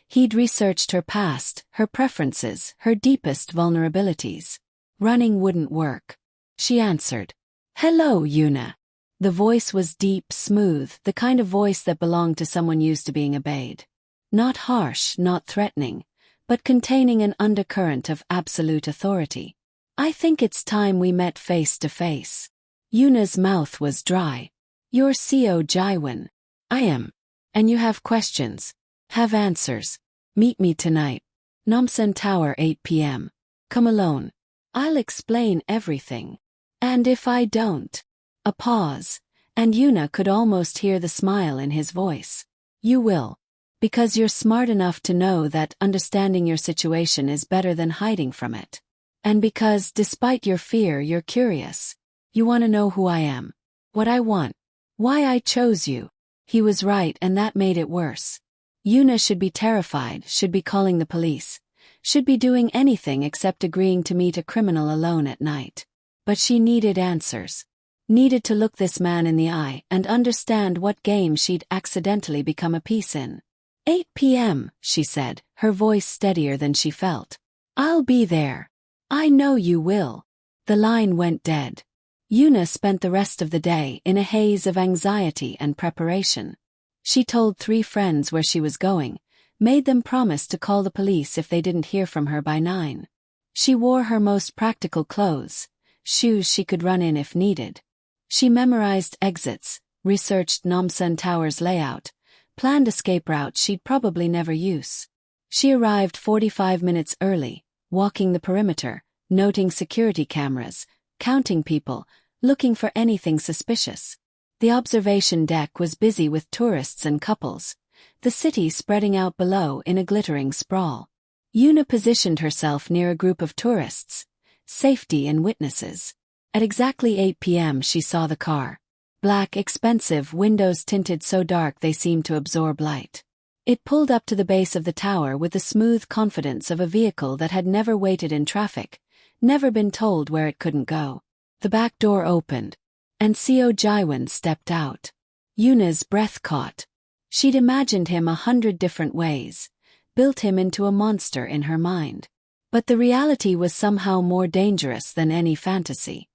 He'd researched her past, her preferences, her deepest vulnerabilities. Running wouldn't work. She answered. Hello, Yuna. The voice was deep, smooth, the kind of voice that belonged to someone used to being obeyed. Not harsh, not threatening, but containing an undercurrent of absolute authority. I think it's time we met face to face. Yuna's mouth was dry. You're Seo Jaiwan. I am. And you have questions. Have answers. Meet me tonight. Namsan Tower 8 p.m. Come alone. I'll explain everything. And if I don't? A pause, and Yuna could almost hear the smile in his voice. You will. Because you're smart enough to know that understanding your situation is better than hiding from it. And because, despite your fear, you're curious. You want to know who I am. What I want. Why I chose you. He was right, and that made it worse. Yuna should be terrified, should be calling the police, should be doing anything except agreeing to meet a criminal alone at night. But she needed answers. Needed to look this man in the eye and understand what game she'd accidentally become a piece in. 8 p.m., she said, her voice steadier than she felt. I'll be there. I know you will. The line went dead. Yuna spent the rest of the day in a haze of anxiety and preparation. She told 3 friends where she was going, made them promise to call the police if they didn't hear from her by 9. She wore her most practical clothes, shoes she could run in if needed. She memorized exits, researched Namsan Tower's layout, planned escape routes she'd probably never use. She arrived 45 minutes early, walking the perimeter, noting security cameras, counting people, looking for anything suspicious. The observation deck was busy with tourists and couples, the city spreading out below in a glittering sprawl. Yuna positioned herself near a group of tourists, safety and witnesses. At exactly 8 p.m. she saw the car. Black, expensive, windows tinted so dark they seemed to absorb light. It pulled up to the base of the tower with the smooth confidence of a vehicle that had never waited in traffic, never been told where it couldn't go. The back door opened, and Seo Jaiwan stepped out. Yuna's breath caught. She'd imagined him 100 different ways, built him into a monster in her mind. But the reality was somehow more dangerous than any fantasy.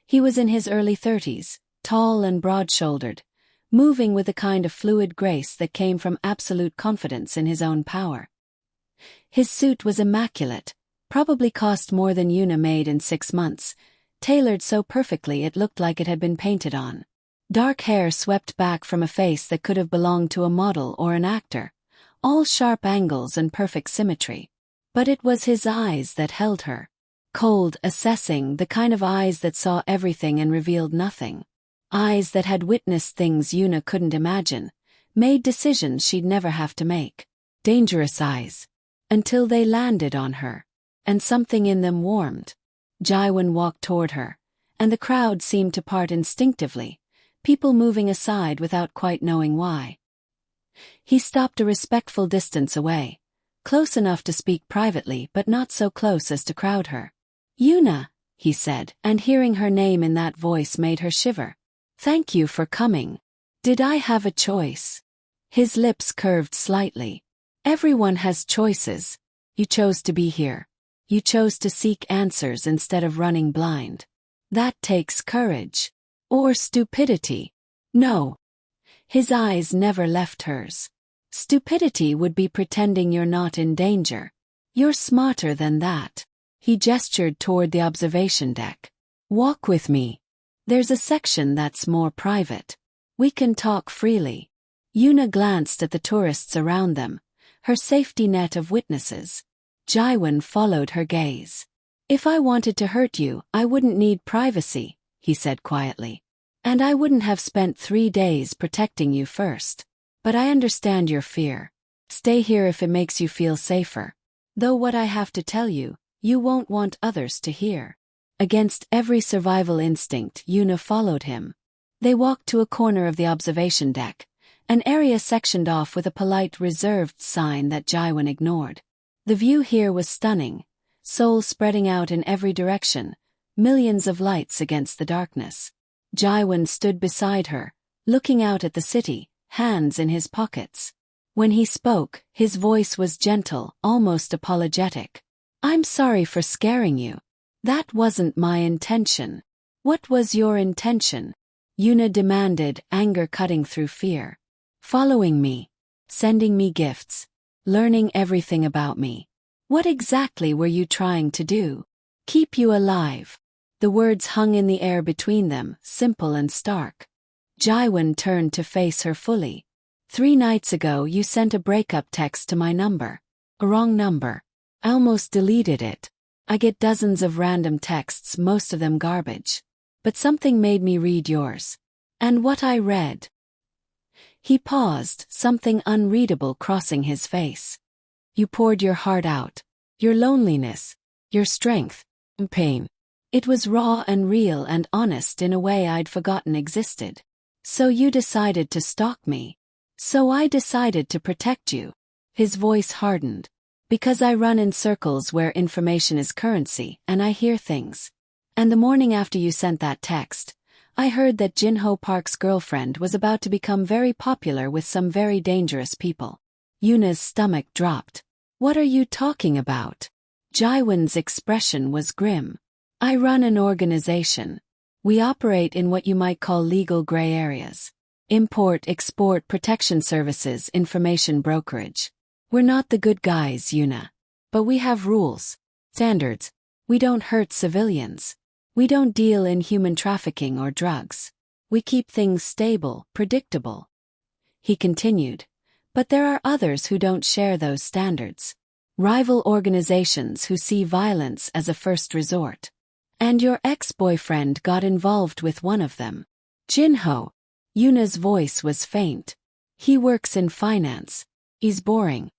He was in his early 30s, tall and broad-shouldered, moving with a kind of fluid grace that came from absolute confidence in his own power. His suit was immaculate, probably cost more than Yuna made in 6 months, tailored so perfectly it looked like it had been painted on. Dark hair swept back from a face that could have belonged to a model or an actor, all sharp angles and perfect symmetry. But it was his eyes that held her. Cold, assessing, the kind of eyes that saw everything and revealed nothing. Eyes that had witnessed things Yuna couldn't imagine, made decisions she'd never have to make. Dangerous eyes. Until they landed on her. And something in them warmed. Jaiwan walked toward her, and the crowd seemed to part instinctively, people moving aside without quite knowing why. He stopped a respectful distance away, close enough to speak privately but not so close as to crowd her. "Yuna," he said, and hearing her name in that voice made her shiver. "Thank you for coming. Did I have a choice?" His lips curved slightly. "Everyone has choices. You chose to be here. You chose to seek answers instead of running blind. That takes courage. Or stupidity. No." His eyes never left hers. "Stupidity would be pretending you're not in danger. You're smarter than that." He gestured toward the observation deck. "Walk with me. There's a section that's more private. We can talk freely." Yuna glanced at the tourists around them, her safety net of witnesses. Jaiwan followed her gaze. "If I wanted to hurt you, I wouldn't need privacy," he said quietly. "And I wouldn't have spent 3 days protecting you first. But I understand your fear. Stay here if it makes you feel safer. Though what I have to tell you, you won't want others to hear." Against every survival instinct, Yuna followed him. They walked to a corner of the observation deck, an area sectioned off with a polite reserved sign that Jaiwan ignored. The view here was stunning, Seoul spreading out in every direction, millions of lights against the darkness. Jaiwan stood beside her, looking out at the city, hands in his pockets. When he spoke, his voice was gentle, almost apologetic. "I'm sorry for scaring you. That wasn't my intention." "What was your intention?" Yuna demanded, anger cutting through fear. "Following me. Sending me gifts. Learning everything about me. What exactly were you trying to do?" "Keep you alive." The words hung in the air between them, simple and stark. Jaiwan turned to face her fully. 3 nights ago you sent a breakup text to my number. A wrong number. I almost deleted it. I get dozens of random texts, most of them garbage. But something made me read yours. And what I read." He paused, something unreadable crossing his face. "You poured your heart out. Your loneliness. Your strength. And pain. It was raw and real and honest in a way I'd forgotten existed. So you decided to stalk me. So I decided to protect you." His voice hardened. "Because I run in circles where information is currency, and I hear things. And the morning after you sent that text, I heard that Jinho Park's girlfriend was about to become very popular with some very dangerous people." Yuna's stomach dropped. "What are you talking about?" Jaiwan's expression was grim. "I run an organization. We operate in what you might call legal gray areas. Import, export, protection services, information brokerage. We're not the good guys, Yuna. But we have rules. Standards. We don't hurt civilians. We don't deal in human trafficking or drugs. We keep things stable, predictable." He continued. "But there are others who don't share those standards. Rival organizations who see violence as a first resort. And your ex-boyfriend got involved with one of them. Jinho." Yuna's voice was faint. "He works in finance. He's boring.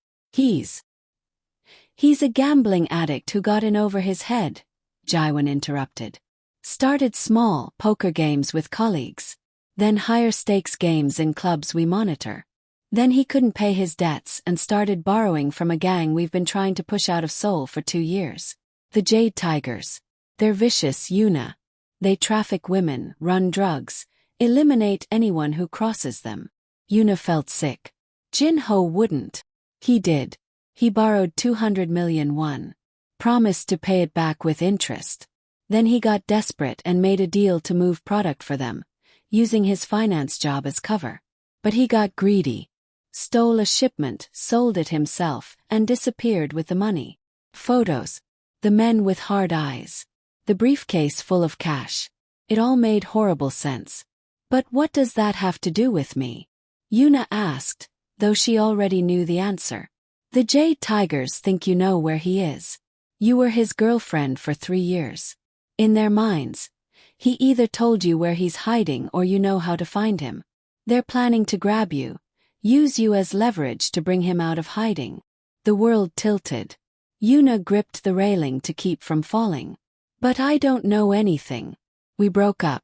He's a gambling addict who got in over his head, Jaiwan interrupted. Started small poker games with colleagues. Then higher stakes games in clubs we monitor. Then he couldn't pay his debts and started borrowing from a gang we've been trying to push out of Seoul for 2 years. The Jade Tigers. They're vicious, Yuna. They traffic women, run drugs, eliminate anyone who crosses them. Yuna felt sick. Jin-ho wouldn't. He did. He borrowed 200 million won. Promised to pay it back with interest. Then he got desperate and made a deal to move product for them, using his finance job as cover. But he got greedy. Stole a shipment, sold it himself, and disappeared with the money. Photos. The men with hard eyes. The briefcase full of cash. It all made horrible sense. But what does that have to do with me? Yuna asked, though she already knew the answer. The Jade Tigers think you know where he is. You were his girlfriend for 3 years. In their minds, he either told you where he's hiding or you know how to find him. They're planning to grab you, use you as leverage to bring him out of hiding. The world tilted. Yuna gripped the railing to keep from falling. But I don't know anything. We broke up.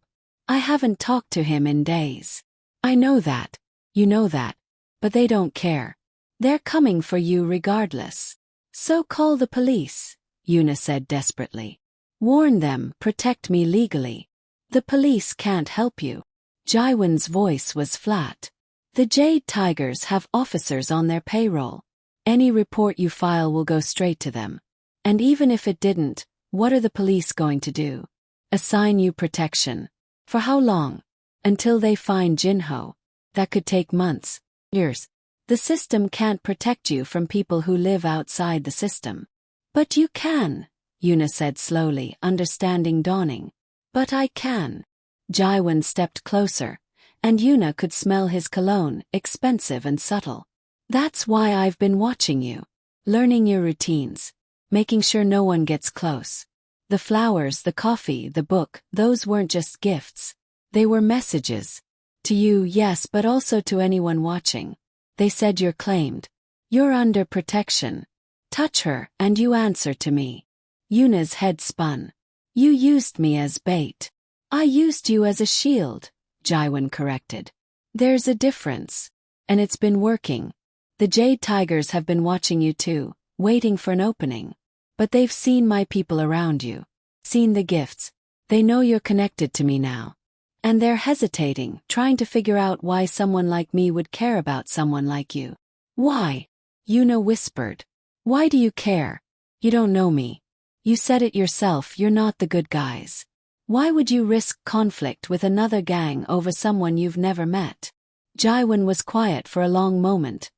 I haven't talked to him in days. I know that. You know that. But they don't care. They're coming for you regardless. So call the police, Yuna said desperately. Warn them, protect me legally. The police can't help you. Jaiwan's voice was flat. The Jade Tigers have officers on their payroll. Any report you file will go straight to them. And even if it didn't, what are the police going to do? Assign you protection. For how long? Until they find Jin-ho. That could take months, years. The system can't protect you from people who live outside the system. But you can, Yuna said slowly, understanding dawning. But I can. Jaiwan stepped closer, and Yuna could smell his cologne, expensive and subtle. That's why I've been watching you. Learning your routines. Making sure no one gets close. The flowers, the coffee, the book, those weren't just gifts. They were messages. To you, yes, but also to anyone watching. They said you're claimed. You're under protection. Touch her, and you answer to me. Yuna's head spun. You used me as bait. I used you as a shield, Jaiwan corrected. There's a difference. And it's been working. The Jade Tigers have been watching you too, waiting for an opening. But they've seen my people around you. Seen the gifts. They know you're connected to me now. And they're hesitating, trying to figure out why someone like me would care about someone like you. Why? Yuna whispered. Why do you care? You don't know me. You said it yourself, you're not the good guys. Why would you risk conflict with another gang over someone you've never met? Jaiwan was quiet for a long moment,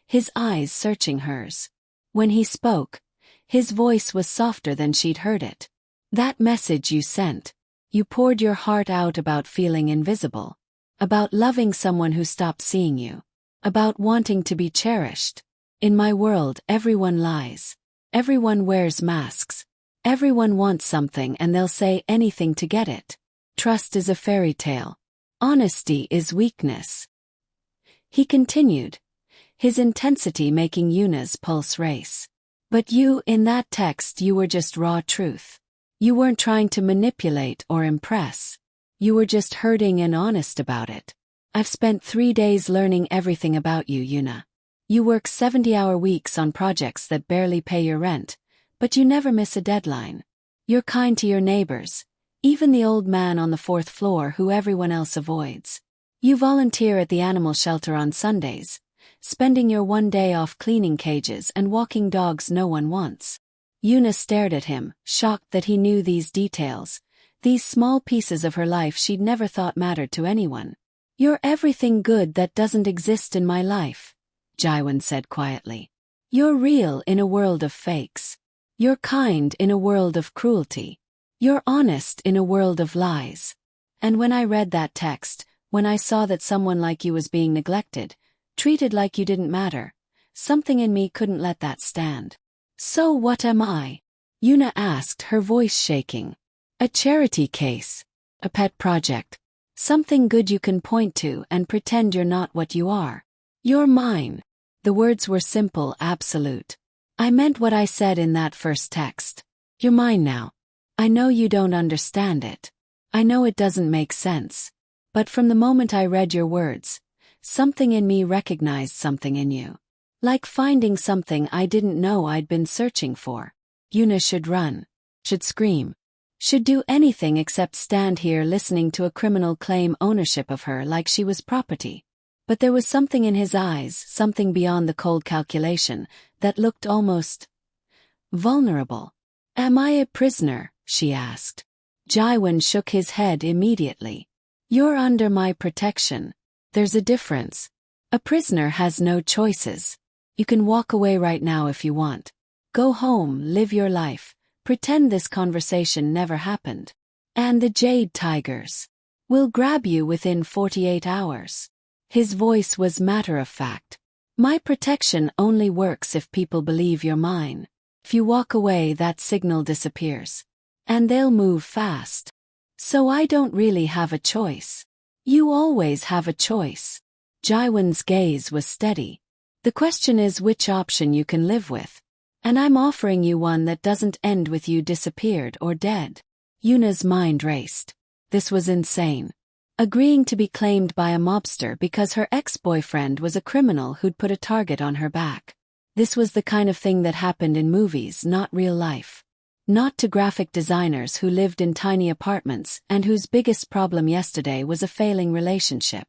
his eyes searching hers. When he spoke, his voice was softer than she'd heard it. That message you sent. You poured your heart out about feeling invisible. About loving someone who stopped seeing you. About wanting to be cherished. In my world, everyone lies. Everyone wears masks. Everyone wants something and they'll say anything to get it. Trust is a fairy tale. Honesty is weakness. He continued, his intensity making Yuna's pulse race. But you, in that text, you were just raw truth. You weren't trying to manipulate or impress. You were just hurting and honest about it. I've spent 3 days learning everything about you, Yuna. You work 70-hour weeks on projects that barely pay your rent, but you never miss a deadline. You're kind to your neighbors, even the old man on the 4th floor who everyone else avoids. You volunteer at the animal shelter on Sundays, spending your 1 day off cleaning cages and walking dogs no one wants. Yuna stared at him, shocked that he knew these details, these small pieces of her life she'd never thought mattered to anyone. You're everything good that doesn't exist in my life, Jaiwan said quietly. You're real in a world of fakes. You're kind in a world of cruelty. You're honest in a world of lies. And when I read that text, when I saw that someone like you was being neglected, treated like you didn't matter, something in me couldn't let that stand. So what am I? Yuna asked, her voice shaking. A charity case. A pet project. Something good you can point to and pretend you're not what you are. You're mine. The words were simple, absolute. I meant what I said in that first text. You're mine now. I know you don't understand it. I know it doesn't make sense. But from the moment I read your words, something in me recognized something in you. Like finding something I didn't know I'd been searching for. Yuna should run. Should scream. Should do anything except stand here listening to a criminal claim ownership of her like she was property. But there was something in his eyes, something beyond the cold calculation, that looked almost vulnerable. Am I a prisoner? She asked. Jaiwan shook his head immediately. You're under my protection. There's a difference. A prisoner has no choices. You can walk away right now if you want. Go home, live your life, pretend this conversation never happened. And the Jade Tigers will grab you within 48 hours. His voice was matter-of-fact. My protection only works if people believe you're mine. If you walk away, that signal disappears. And they'll move fast. So I don't really have a choice. You always have a choice. Jaiwan's gaze was steady. The question is which option you can live with. And I'm offering you one that doesn't end with you disappeared or dead. Yuna's mind raced. This was insane. Agreeing to be claimed by a mobster because her ex-boyfriend was a criminal who'd put a target on her back. This was the kind of thing that happened in movies, not real life. Not to graphic designers who lived in tiny apartments and whose biggest problem yesterday was a failing relationship.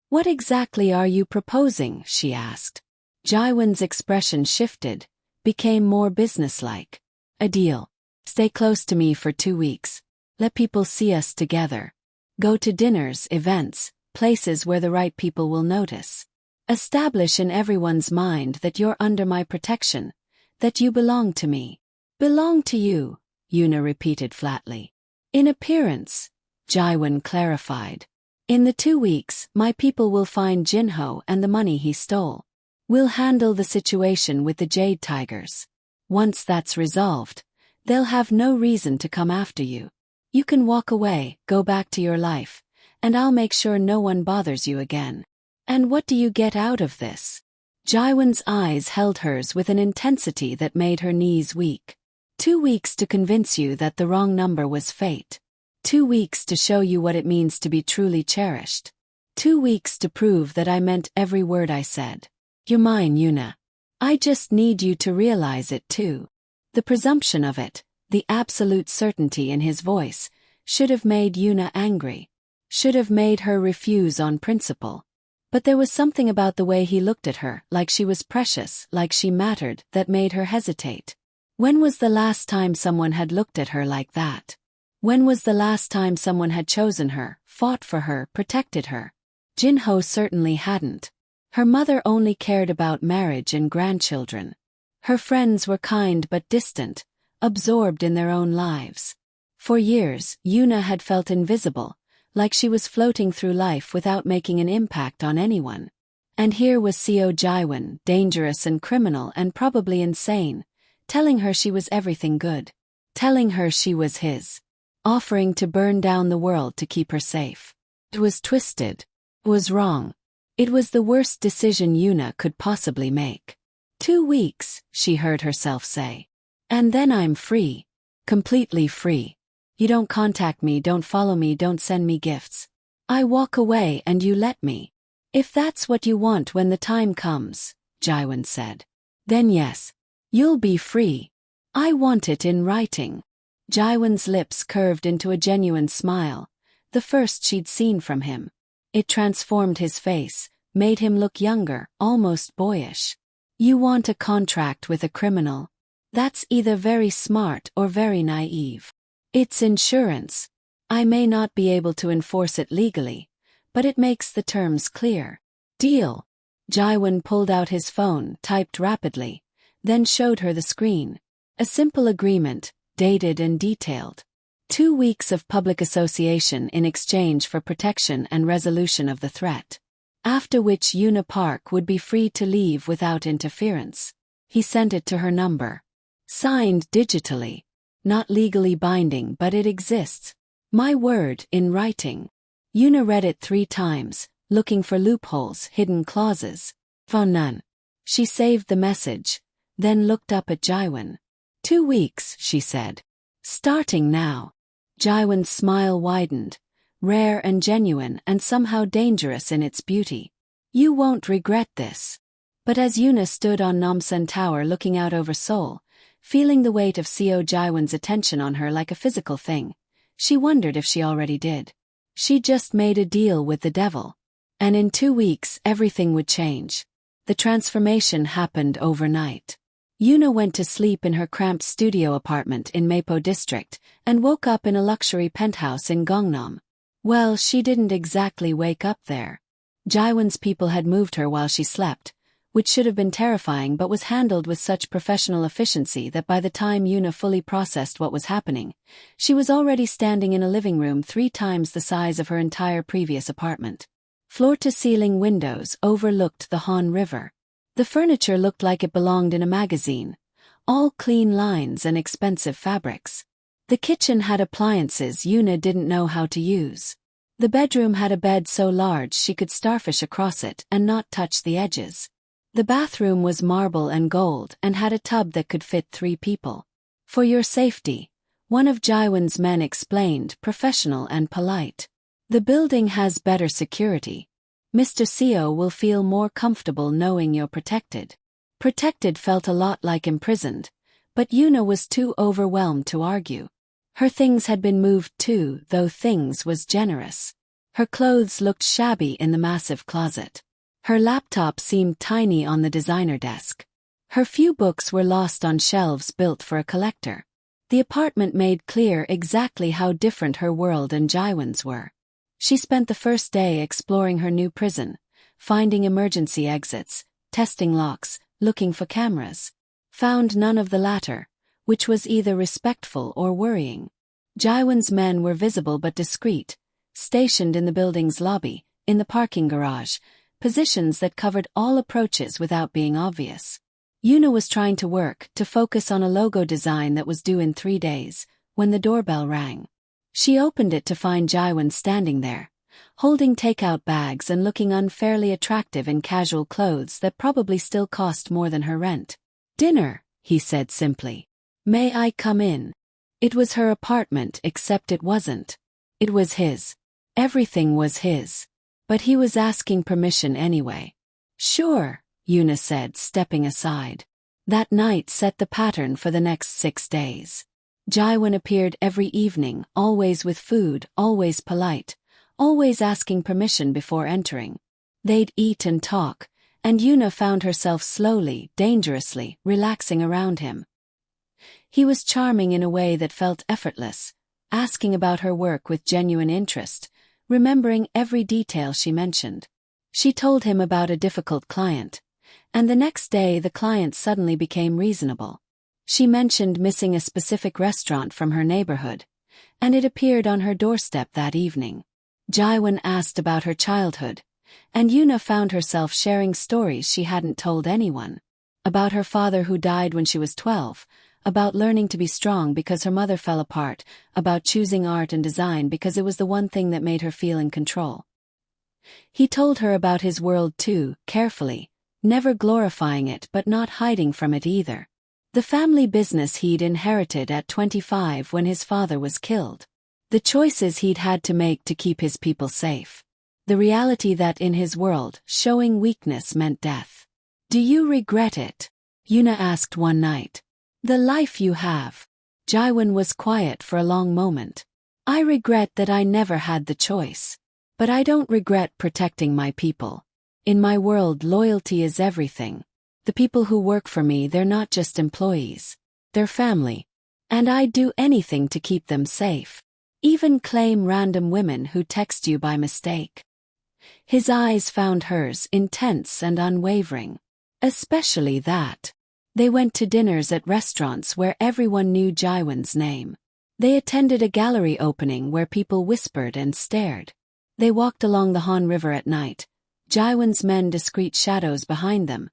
What exactly are you proposing? She asked. Jaiwan's expression shifted, became more businesslike. A deal. Stay close to me for 2 weeks. Let people see us together. Go to dinners, events, places where the right people will notice. Establish in everyone's mind that you're under my protection, that you belong to me. Belong to you, Yuna repeated flatly. In appearance, Jaiwan clarified. In the 2 weeks, my people will find Jinho and the money he stole. We'll handle the situation with the Jade Tigers. Once that's resolved, they'll have no reason to come after you. You can walk away, go back to your life, and I'll make sure no one bothers you again. And what do you get out of this? Jaiwan's eyes held hers with an intensity that made her knees weak. 2 weeks to convince you that the wrong number was fate. 2 weeks to show you what it means to be truly cherished. 2 weeks to prove that I meant every word I said. You're mine, Yuna. I just need you to realize it too. The presumption of it, the absolute certainty in his voice, should have made Yuna angry. Should have made her refuse on principle. But there was something about the way he looked at her, like she was precious, like she mattered, that made her hesitate. When was the last time someone had looked at her like that? When was the last time someone had chosen her, fought for her, protected her? Jinho certainly hadn't. Her mother only cared about marriage and grandchildren. Her friends were kind but distant, absorbed in their own lives. For years, Yuna had felt invisible, like she was floating through life without making an impact on anyone. And here was Seo Jaiwan, dangerous and criminal and probably insane, telling her she was everything good. Telling her she was his. Offering to burn down the world to keep her safe. It was twisted. It was wrong. It was the worst decision Yuna could possibly make. 2 weeks, she heard herself say. And then I'm free. Completely free. You don't contact me, don't follow me, don't send me gifts. I walk away and you let me. If that's what you want when the time comes, Jaiwan said. Then yes. You'll be free. I want it in writing. Jaiwan's lips curved into a genuine smile, the first she'd seen from him. It transformed his face, made him look younger, almost boyish. You want a contract with a criminal? That's either very smart or very naive. It's insurance. I may not be able to enforce it legally, but it makes the terms clear. Deal. Jaiwan pulled out his phone, typed rapidly, then showed her the screen. A simple agreement, dated and detailed. 2 weeks of public association in exchange for protection and resolution of the threat. After which Yuna Park would be free to leave without interference. He sent it to her number. Signed digitally. Not legally binding, but it exists. My word, in writing. Yuna read it 3 times, looking for loopholes, hidden clauses. Found none. She saved the message, then looked up at Jaiwan. 2 weeks, she said. Starting now. Jaiwan's smile widened, rare and genuine and somehow dangerous in its beauty. You won't regret this. But as Yuna stood on Namsan Tower looking out over Seoul, feeling the weight of Seo Jaiwan's attention on her like a physical thing, she wondered if she already did. She just made a deal with the devil. And in 2 weeks everything would change. The transformation happened overnight. Yuna went to sleep in her cramped studio apartment in Mapo district and woke up in a luxury penthouse in Gangnam. Well, she didn't exactly wake up there. Jaiwan's people had moved her while she slept, which should have been terrifying but was handled with such professional efficiency that by the time Yuna fully processed what was happening, she was already standing in a living room 3 times the size of her entire previous apartment. Floor-to-ceiling windows overlooked the Han River. The furniture looked like it belonged in a magazine, all clean lines and expensive fabrics. The kitchen had appliances Yuna didn't know how to use. The bedroom had a bed so large she could starfish across it and not touch the edges. The bathroom was marble and gold and had a tub that could fit 3 people. For your safety, one of Jaiwan's men explained, professional and polite. The building has better security. Mr. Seo will feel more comfortable knowing you're protected. Protected felt a lot like imprisoned, but Yuna was too overwhelmed to argue. Her things had been moved too, though things was generous. Her clothes looked shabby in the massive closet. Her laptop seemed tiny on the designer desk. Her few books were lost on shelves built for a collector. The apartment made clear exactly how different her world and Jaiwan's were. She spent the first day exploring her new prison, finding emergency exits, testing locks, looking for cameras. Found none of the latter, which was either respectful or worrying. Jaiwan's men were visible but discreet, stationed in the building's lobby, in the parking garage, positions that covered all approaches without being obvious. Yuna was trying to focus on a logo design that was due in 3 days, when the doorbell rang. She opened it to find Jaiwan standing there, holding takeout bags and looking unfairly attractive in casual clothes that probably still cost more than her rent. Dinner, he said simply. May I come in? It was her apartment except it wasn't. It was his. Everything was his. But he was asking permission anyway. Sure, Yuna said, stepping aside. That night set the pattern for the next 6 days. Jaiwan appeared every evening, always with food, always polite, always asking permission before entering. They'd eat and talk, and Yuna found herself slowly, dangerously, relaxing around him. He was charming in a way that felt effortless, asking about her work with genuine interest, remembering every detail she mentioned. She told him about a difficult client, and the next day the client suddenly became reasonable. She mentioned missing a specific restaurant from her neighborhood, and it appeared on her doorstep that evening. Jaiwan asked about her childhood, and Yuna found herself sharing stories she hadn't told anyone. About her father who died when she was 12, about learning to be strong because her mother fell apart, about choosing art and design because it was the one thing that made her feel in control. He told her about his world too, carefully, never glorifying it but not hiding from it either. The family business he'd inherited at 25 when his father was killed. The choices he'd had to make to keep his people safe. The reality that in his world, showing weakness meant death. Do you regret it? Yuna asked one night. The life you have. Jaiwan was quiet for a long moment. I regret that I never had the choice. But I don't regret protecting my people. In my world, loyalty is everything. The people who work for me, they're not just employees. They're family. And I'd do anything to keep them safe. Even claim random women who text you by mistake. His eyes found hers, intense and unwavering. Especially that. They went to dinners at restaurants where everyone knew Jaiwan's name. They attended a gallery opening where people whispered and stared. They walked along the Han River at night, Jaiwan's men discreet shadows behind them,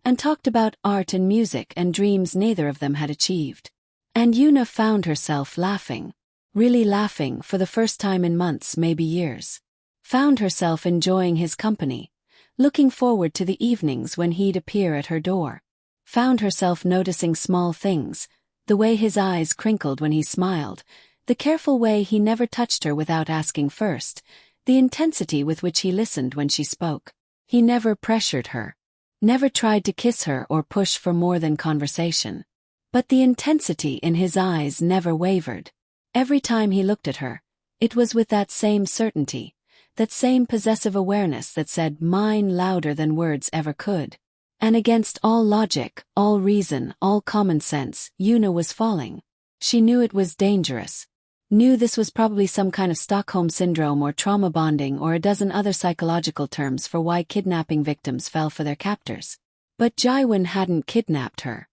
and talked about art and music and dreams neither of them had achieved. And Yuna found herself laughing. Really laughing for the first time in months, maybe years. Found herself enjoying his company, looking forward to the evenings when he'd appear at her door. found herself noticing small things, the way his eyes crinkled when he smiled, the careful way he never touched her without asking first, the intensity with which he listened when she spoke. He never pressured her, never tried to kiss her or push for more than conversation. But the intensity in his eyes never wavered. Every time he looked at her, it was with that same certainty, that same possessive awareness that said mine louder than words ever could. And against all logic, all reason, all common sense, Yuna was falling. She knew it was dangerous. Knew this was probably some kind of Stockholm syndrome or trauma bonding or a dozen other psychological terms for why kidnapping victims fell for their captors. But Jaiwon hadn't kidnapped her.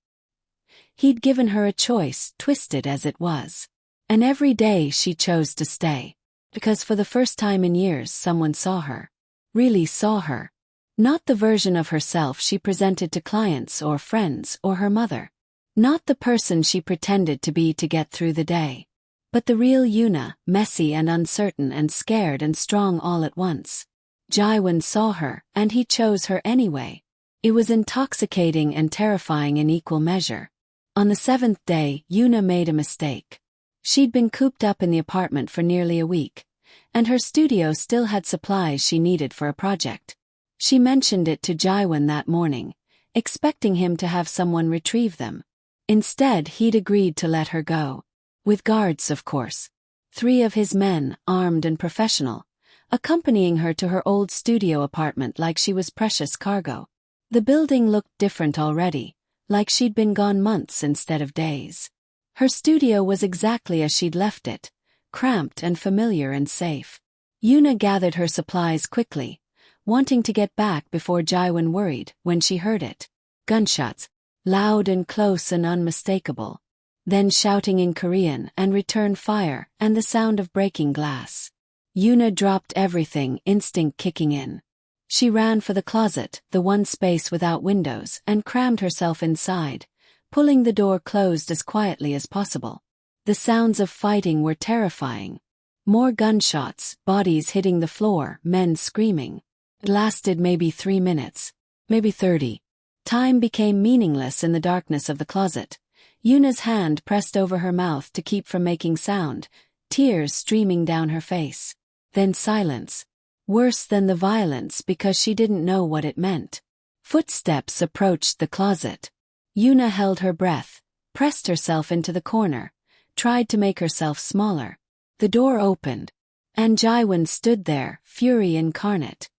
He'd given her a choice, twisted as it was. And every day she chose to stay. Because for the first time in years someone saw her. Really saw her. Not the version of herself she presented to clients or friends or her mother. Not the person she pretended to be to get through the day. But the real Yuna, messy and uncertain and scared and strong all at once. Jaiwon saw her, and he chose her anyway. It was intoxicating and terrifying in equal measure. On the 7th day, Yuna made a mistake. She'd been cooped up in the apartment for nearly a week, and her studio still had supplies she needed for a project. She mentioned it to Jaiwon that morning, expecting him to have someone retrieve them. Instead, he'd agreed to let her go. With guards, of course. 3 of his men, armed and professional, accompanying her to her old studio apartment like she was precious cargo. The building looked different already, like she'd been gone months instead of days. Her studio was exactly as she'd left it, cramped and familiar and safe. Yuna gathered her supplies quickly, wanting to get back before Jaiwon worried when she heard it. Gunshots, loud and close and unmistakable. Then shouting in Korean and return fire and the sound of breaking glass. Yuna dropped everything, instinct kicking in. She ran for the closet, the one space without windows, and crammed herself inside, pulling the door closed as quietly as possible. The sounds of fighting were terrifying. More gunshots, bodies hitting the floor, men screaming. It lasted maybe 3 minutes, maybe 30. Time became meaningless in the darkness of the closet. Yuna's hand pressed over her mouth to keep from making sound, tears streaming down her face. Then silence. Worse than the violence because she didn't know what it meant. Footsteps approached the closet. Yuna held her breath, pressed herself into the corner, tried to make herself smaller. The door opened, and Jaiwon stood there, fury incarnate.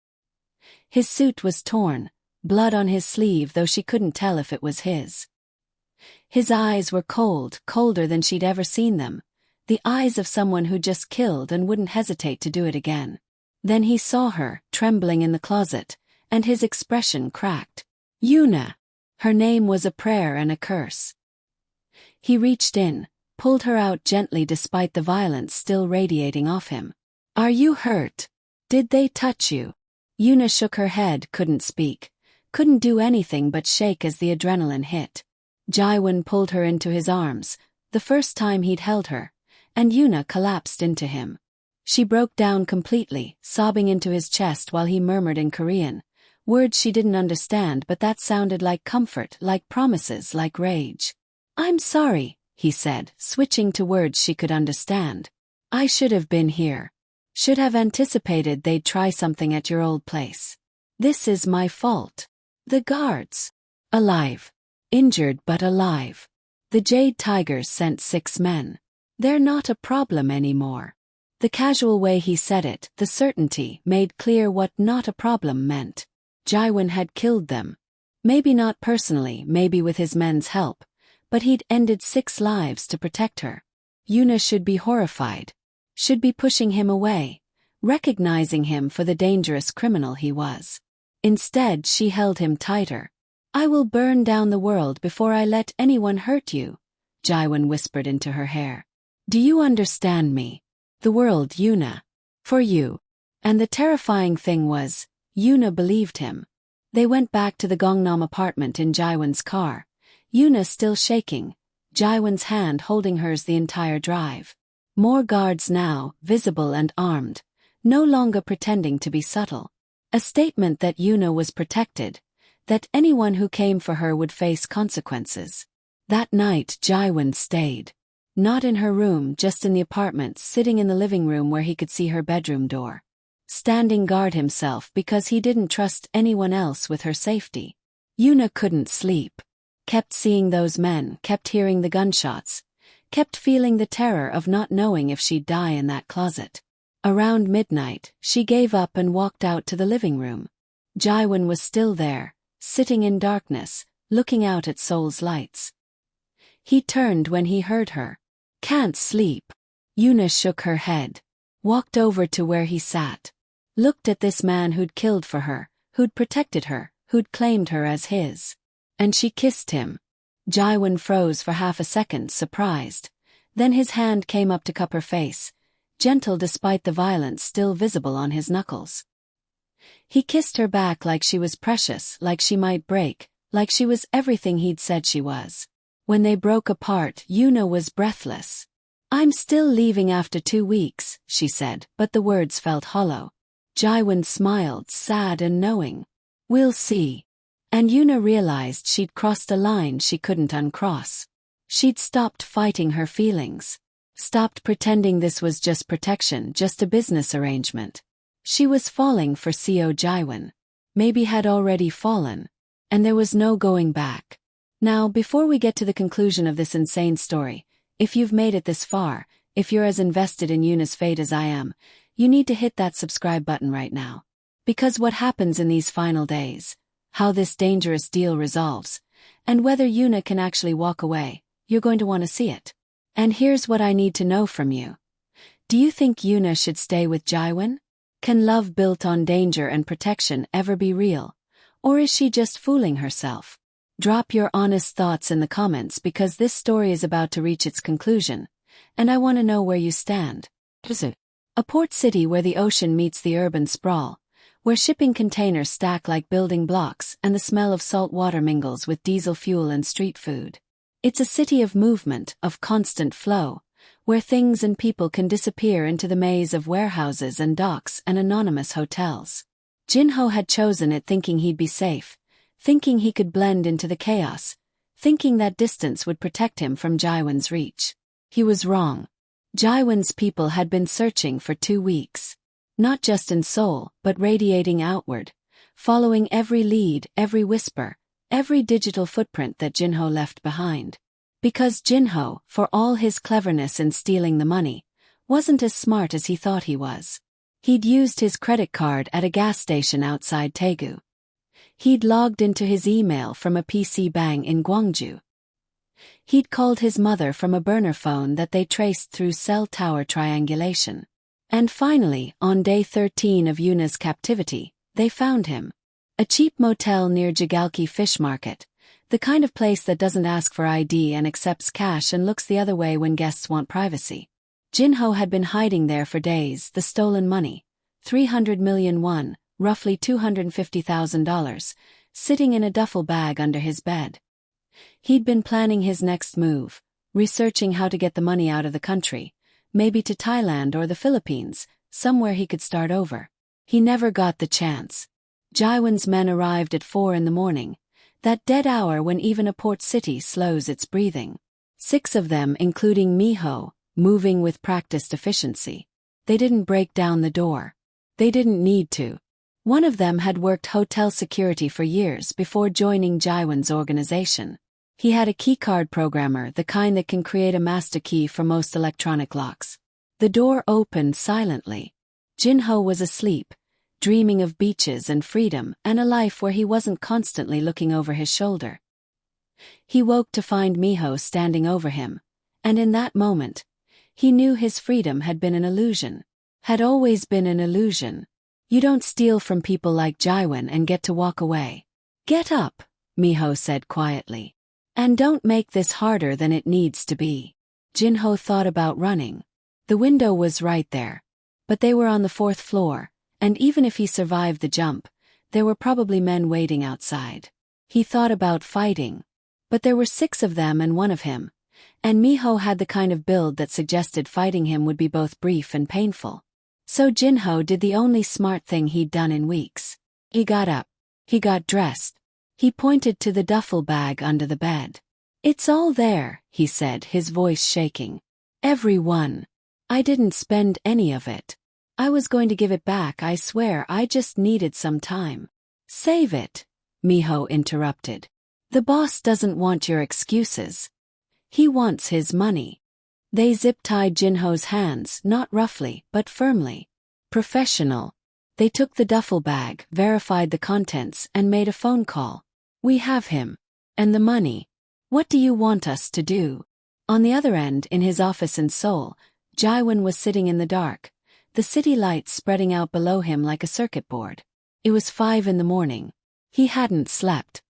His suit was torn, blood on his sleeve though she couldn't tell if it was his. His eyes were cold, colder than she'd ever seen them, the eyes of someone who just killed and wouldn't hesitate to do it again. Then he saw her, trembling in the closet, and his expression cracked. Yuna! Her name was a prayer and a curse. He reached in, pulled her out gently despite the violence still radiating off him. Are you hurt? Did they touch you? Yuna shook her head, couldn't speak, couldn't do anything but shake as the adrenaline hit. Jaiwon pulled her into his arms, the first time he'd held her, and Yuna collapsed into him. She broke down completely, sobbing into his chest while he murmured in Korean, words she didn't understand but that sounded like comfort, like promises, like rage. I'm sorry, he said, switching to words she could understand. I should have been here. Should have anticipated they'd try something at your old place. This is my fault. The guards. Alive. Injured but alive. The Jade Tigers sent 6 men. They're not a problem anymore. The casual way he said it, the certainty, made clear what not a problem meant. Jaiwon had killed them. Maybe not personally, maybe with his men's help, but he'd ended 6 lives to protect her. Yuna should be horrified. Should be pushing him away, recognizing him for the dangerous criminal he was. Instead, she held him tighter. I will burn down the world before I let anyone hurt you, Jaiwon whispered into her hair. Do you understand me? The world, Yuna. For you. And the terrifying thing was, Yuna believed him. They went back to the Gangnam apartment in Jaiwon's car, Yuna still shaking, Jaiwon's hand holding hers the entire drive. More guards now, visible and armed, no longer pretending to be subtle. A statement that Yuna was protected, that anyone who came for her would face consequences. That night Jaiwan stayed. Not in her room, just in the apartment, sitting in the living room where he could see her bedroom door. Standing guard himself because he didn't trust anyone else with her safety. Yuna couldn't sleep. Kept seeing those men, kept hearing the gunshots, kept feeling the terror of not knowing if she'd die in that closet. Around midnight, she gave up and walked out to the living room. Jaiwan was still there, sitting in darkness, looking out at Seoul's lights. He turned when he heard her. "Can't sleep." Yuna shook her head. Walked over to where he sat. Looked at this man who'd killed for her, who'd protected her, who'd claimed her as his. And she kissed him. Jaiwan froze for half a second, surprised. Then his hand came up to cup her face, gentle despite the violence still visible on his knuckles. He kissed her back like she was precious, like she might break, like she was everything he'd said she was. When they broke apart, Yuna was breathless. "I'm still leaving after 2 weeks," she said, but the words felt hollow. Jaiwan smiled, sad and knowing. "We'll see." And Yuna realized she'd crossed a line she couldn't uncross. She'd stopped fighting her feelings. Stopped pretending this was just protection, just a business arrangement. She was falling for Seo Jaiwan. Maybe had already fallen. And there was no going back. Now, before we get to the conclusion of this insane story, if you've made it this far, if you're as invested in Yuna's fate as I am, you need to hit that subscribe button right now. Because what happens in these final days, how this dangerous deal resolves, and whether Yuna can actually walk away, you're going to want to see it. And here's what I need to know from you. Do you think Yuna should stay with Jaiwan? Can love built on danger and protection ever be real? Or is she just fooling herself? Drop your honest thoughts in the comments because this story is about to reach its conclusion, and I want to know where you stand. A port city where the ocean meets the urban sprawl, where shipping containers stack like building blocks and the smell of salt water mingles with diesel fuel and street food. It's a city of movement, of constant flow, where things and people can disappear into the maze of warehouses and docks and anonymous hotels. Jinho had chosen it thinking he'd be safe, thinking he could blend into the chaos, thinking that distance would protect him from Jaiwan's reach. He was wrong. Jaiwan's people had been searching for 2 weeks. Not just in Seoul, but radiating outward, following every lead, every whisper, every digital footprint that Jinho left behind. Because Jinho, for all his cleverness in stealing the money, wasn't as smart as he thought he was. He'd used his credit card at a gas station outside Daegu. He'd logged into his email from a PC bang in Gwangju. He'd called his mother from a burner phone that they traced through cell tower triangulation. And finally, on day 13 of Yuna's captivity, they found him. A cheap motel near Jigalki Fish Market, the kind of place that doesn't ask for ID and accepts cash and looks the other way when guests want privacy. Jinho had been hiding there for days, the stolen money, 300 million won, roughly $250,000, sitting in a duffel bag under his bed. He'd been planning his next move, researching how to get the money out of the country, maybe to Thailand or the Philippines, somewhere he could start over. He never got the chance. Jaiwan's men arrived at 4 in the morning, that dead hour when even a port city slows its breathing. 6 of them, including Miho, moving with practiced efficiency. They didn't break down the door. They didn't need to. One of them had worked hotel security for years before joining Jaiwan's organization. He had a keycard programmer, the kind that can create a master key for most electronic locks. The door opened silently. Jinho was asleep, dreaming of beaches and freedom and a life where he wasn't constantly looking over his shoulder. He woke to find Miho standing over him, and in that moment, he knew his freedom had been an illusion. Had always been an illusion. You don't steal from people like Jaiwan and get to walk away. Get up, Miho said quietly. And don't make this harder than it needs to be. Jinho thought about running. The window was right there. But they were on the 4th floor, and even if he survived the jump, there were probably men waiting outside. He thought about fighting. But there were 6 of them and 1 of him, and Miho had the kind of build that suggested fighting him would be both brief and painful. So Jinho did the only smart thing he'd done in weeks. He got up. He got dressed. He pointed to the duffel bag under the bed. "It's all there," he said, his voice shaking. "Every one. I didn't spend any of it. I was going to give it back, I swear, I just needed some time." "Save it," Miho interrupted. "The boss doesn't want your excuses. He wants his money." They zip-tied Jinho's hands, not roughly, but firmly. Professional. They took the duffel bag, verified the contents, and made a phone call. "We have him. And the money. What do you want us to do?" On the other end, in his office in Seoul, Jaiwon was sitting in the dark, the city lights spreading out below him like a circuit board. It was 5 in the morning. He hadn't slept.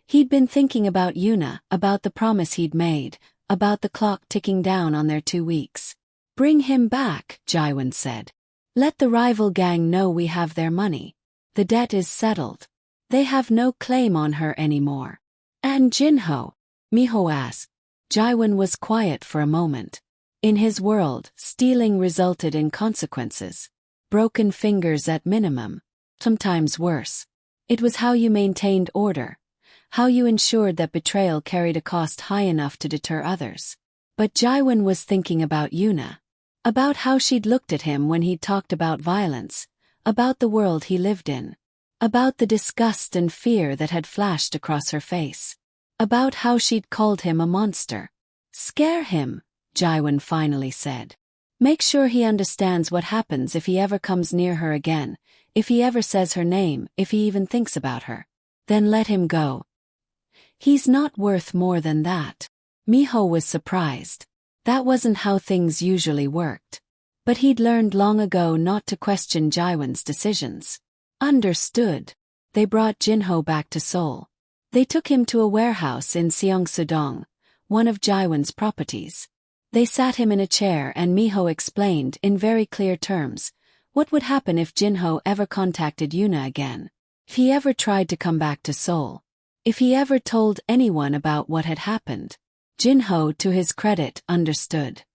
He'd been thinking about Yuna, about the promise he'd made, about the clock ticking down on their 2 weeks. "Bring him back," Jaiwon said. "Let the rival gang know we have their money. The debt is settled. They have no claim on her anymore." "And Jinho?" Miho asked. Jaiwon was quiet for a moment. In his world, stealing resulted in consequences. Broken fingers at minimum. Sometimes worse. It was how you maintained order. How you ensured that betrayal carried a cost high enough to deter others. But Jaiwon was thinking about Yuna. About how she'd looked at him when he'd talked about violence. About the world he lived in. About the disgust and fear that had flashed across her face. About how she'd called him a monster. "Scare him," Jaiwon finally said. "Make sure he understands what happens if he ever comes near her again, if he ever says her name, if he even thinks about her. Then let him go. He's not worth more than that." Miho was surprised. That wasn't how things usually worked. But he'd learned long ago not to question Jaiwon's decisions. Understood. They brought Jinho back to Seoul. They took him to a warehouse in Seongsudong, one of Jaiwon's properties. They sat him in a chair and Miho explained in very clear terms what would happen if Jinho ever contacted Yuna again. If he ever tried to come back to Seoul. If he ever told anyone about what had happened. Jinho, to his credit, understood.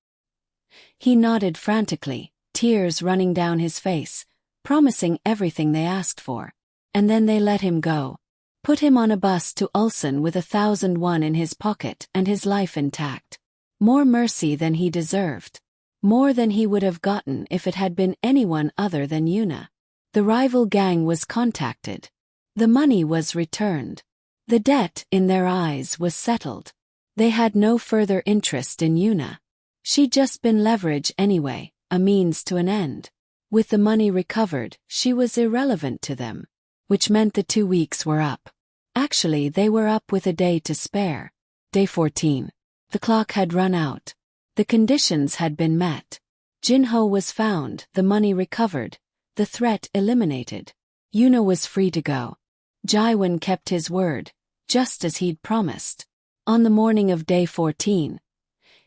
He nodded frantically, tears running down his face, promising everything they asked for. And then they let him go. Put him on a bus to Ulsan with 1,000 won in his pocket and his life intact. More mercy than he deserved. More than he would have gotten if it had been anyone other than Yuna. The rival gang was contacted. The money was returned. The debt, in their eyes, was settled. They had no further interest in Yuna. She'd just been leverage anyway, a means to an end. With the money recovered, she was irrelevant to them. Which meant the 2 weeks were up. Actually, they were up with a day to spare. Day 14. The clock had run out. The conditions had been met. Jinho was found, the money recovered, the threat eliminated. Yuna was free to go. Jaiwon kept his word, just as he'd promised. On the morning of day 14,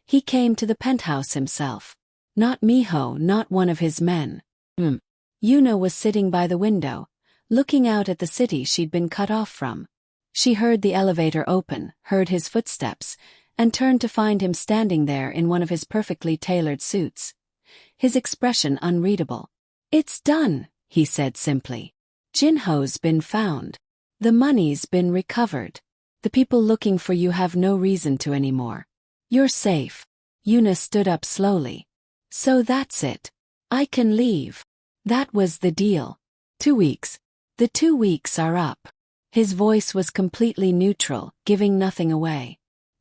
he came to the penthouse himself. Not Miho, not one of his men. Yuna was sitting by the window, looking out at the city she'd been cut off from. She heard the elevator open, heard his footsteps, and turned to find him standing there in one of his perfectly tailored suits. His expression unreadable. "It's done," he said simply. "Jinho's been found. The money's been recovered. The people looking for you have no reason to anymore. You're safe." Yuna stood up slowly. "So that's it. I can leave." That was the deal. 2 weeks. The 2 weeks are up. His voice was completely neutral, giving nothing away.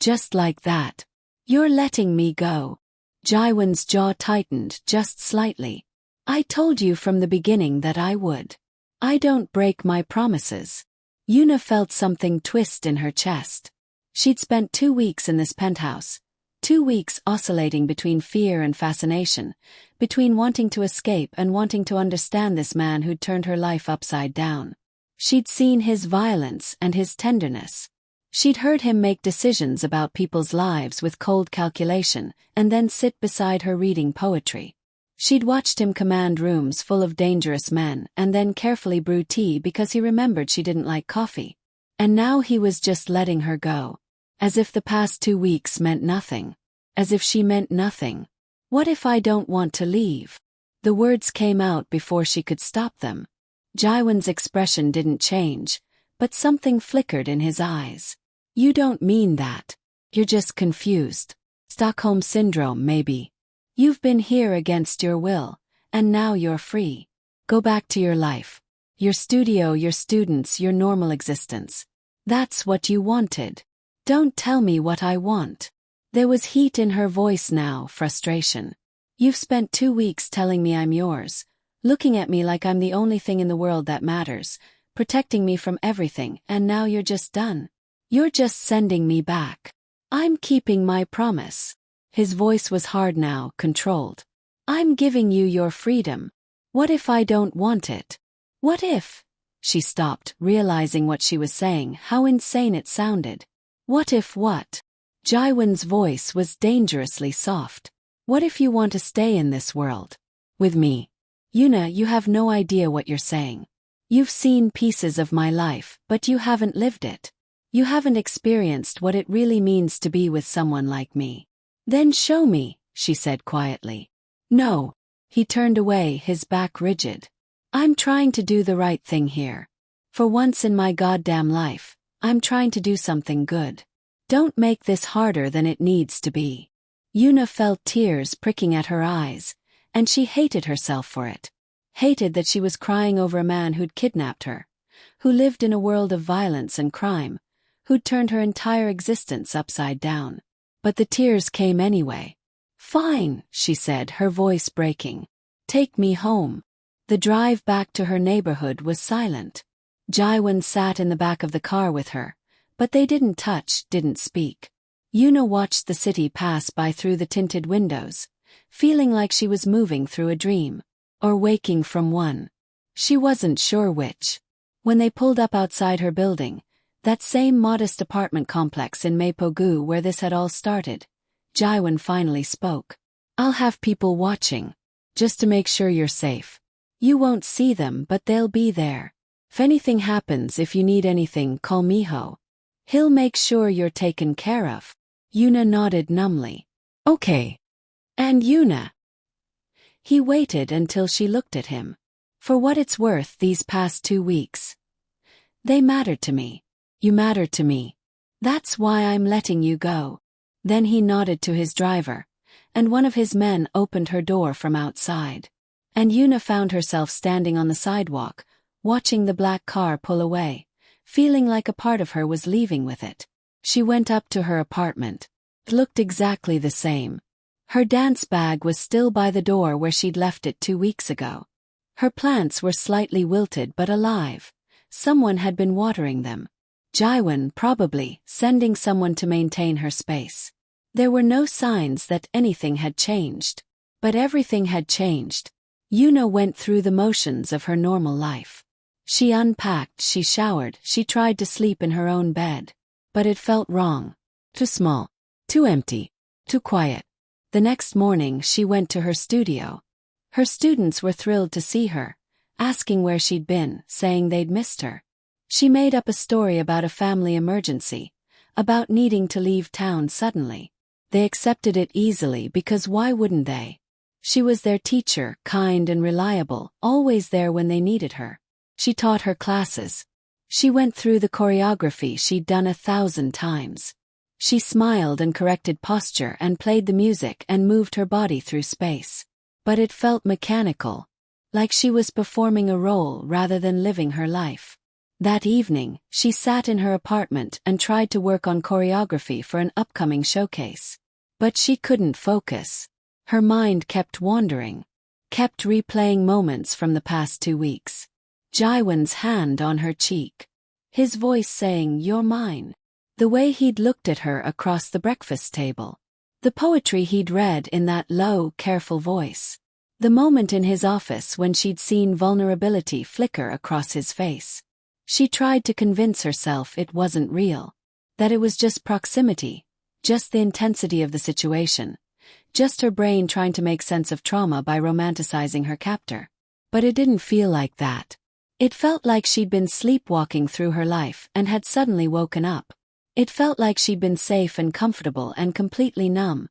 "Just like that. You're letting me go." Jaiwon's jaw tightened just slightly. "I told you from the beginning that I would. I don't break my promises." Yuna felt something twist in her chest. She'd spent 2 weeks in this penthouse. 2 weeks oscillating between fear and fascination, between wanting to escape and wanting to understand this man who'd turned her life upside down. She'd seen his violence and his tenderness. She'd heard him make decisions about people's lives with cold calculation and then sit beside her reading poetry. She'd watched him command rooms full of dangerous men and then carefully brew tea because he remembered she didn't like coffee. And now he was just letting her go. As if the past 2 weeks meant nothing. As if she meant nothing. "What if I don't want to leave?" The words came out before she could stop them. Jaiwon's expression didn't change, but something flickered in his eyes. You don't mean that. You're just confused. Stockholm Syndrome, maybe. You've been here against your will, and now you're free. Go back to your life. Your studio, your students, your normal existence. That's what you wanted. Don't tell me what I want. There was heat in her voice now, frustration. You've spent 2 weeks telling me I'm yours, looking at me like I'm the only thing in the world that matters, protecting me from everything, and now you're just done. You're just sending me back. I'm keeping my promise. His voice was hard now, controlled. I'm giving you your freedom. What if I don't want it? What if? She stopped, realizing what she was saying, how insane it sounded. What if what? Jaiwon's voice was dangerously soft. What if you want to stay in this world? With me? Yuna, you have no idea what you're saying. You've seen pieces of my life, but you haven't lived it. You haven't experienced what it really means to be with someone like me. Then show me, she said quietly. No. He turned away, his back rigid. I'm trying to do the right thing here. For once in my goddamn life, I'm trying to do something good. Don't make this harder than it needs to be. Yuna felt tears pricking at her eyes, and she hated herself for it. Hated that she was crying over a man who'd kidnapped her, who lived in a world of violence and crime, who'd turned her entire existence upside down. But the tears came anyway. Fine, she said, her voice breaking. Take me home. The drive back to her neighborhood was silent. Jaiwon sat in the back of the car with her, but they didn't touch, didn't speak. Yuna watched the city pass by through the tinted windows, feeling like she was moving through a dream, or waking from one. She wasn't sure which. When they pulled up outside her building, that same modest apartment complex in Mapogu where this had all started, Jaiwon finally spoke. I'll have people watching, just to make sure you're safe. You won't see them, but they'll be there. If anything happens, if you need anything, call Miho. He'll make sure you're taken care of. Yuna nodded numbly. Okay. And Yuna? He waited until she looked at him. For what it's worth, these past 2 weeks, they mattered to me. You matter to me. That's why I'm letting you go. Then he nodded to his driver, and one of his men opened her door from outside. And Yuna found herself standing on the sidewalk, watching the black car pull away, feeling like a part of her was leaving with it. She went up to her apartment. It looked exactly the same. Her dance bag was still by the door where she'd left it 2 weeks ago. Her plants were slightly wilted but alive. Someone had been watering them. Jaiwon, probably, sending someone to maintain her space. There were no signs that anything had changed. But everything had changed. Yuna went through the motions of her normal life. She unpacked, she showered, she tried to sleep in her own bed. But it felt wrong. Too small. Too empty. Too quiet. The next morning she went to her studio. Her students were thrilled to see her, asking where she'd been, saying they'd missed her. She made up a story about a family emergency, about needing to leave town suddenly. They accepted it easily because why wouldn't they? She was their teacher, kind and reliable, always there when they needed her. She taught her classes. She went through the choreography she'd done 1,000 times. She smiled and corrected posture and played the music and moved her body through space. But it felt mechanical, like she was performing a role rather than living her life. That evening, she sat in her apartment and tried to work on choreography for an upcoming showcase. But she couldn't focus. Her mind kept wandering, kept replaying moments from the past 2 weeks. Jaiwon's hand on her cheek. His voice saying, "You're mine." The way he'd looked at her across the breakfast table. The poetry he'd read in that low, careful voice. The moment in his office when she'd seen vulnerability flicker across his face. She tried to convince herself it wasn't real. That it was just proximity. Just the intensity of the situation. Just her brain trying to make sense of trauma by romanticizing her captor. But it didn't feel like that. It felt like she'd been sleepwalking through her life and had suddenly woken up. It felt like she'd been safe and comfortable and completely numb.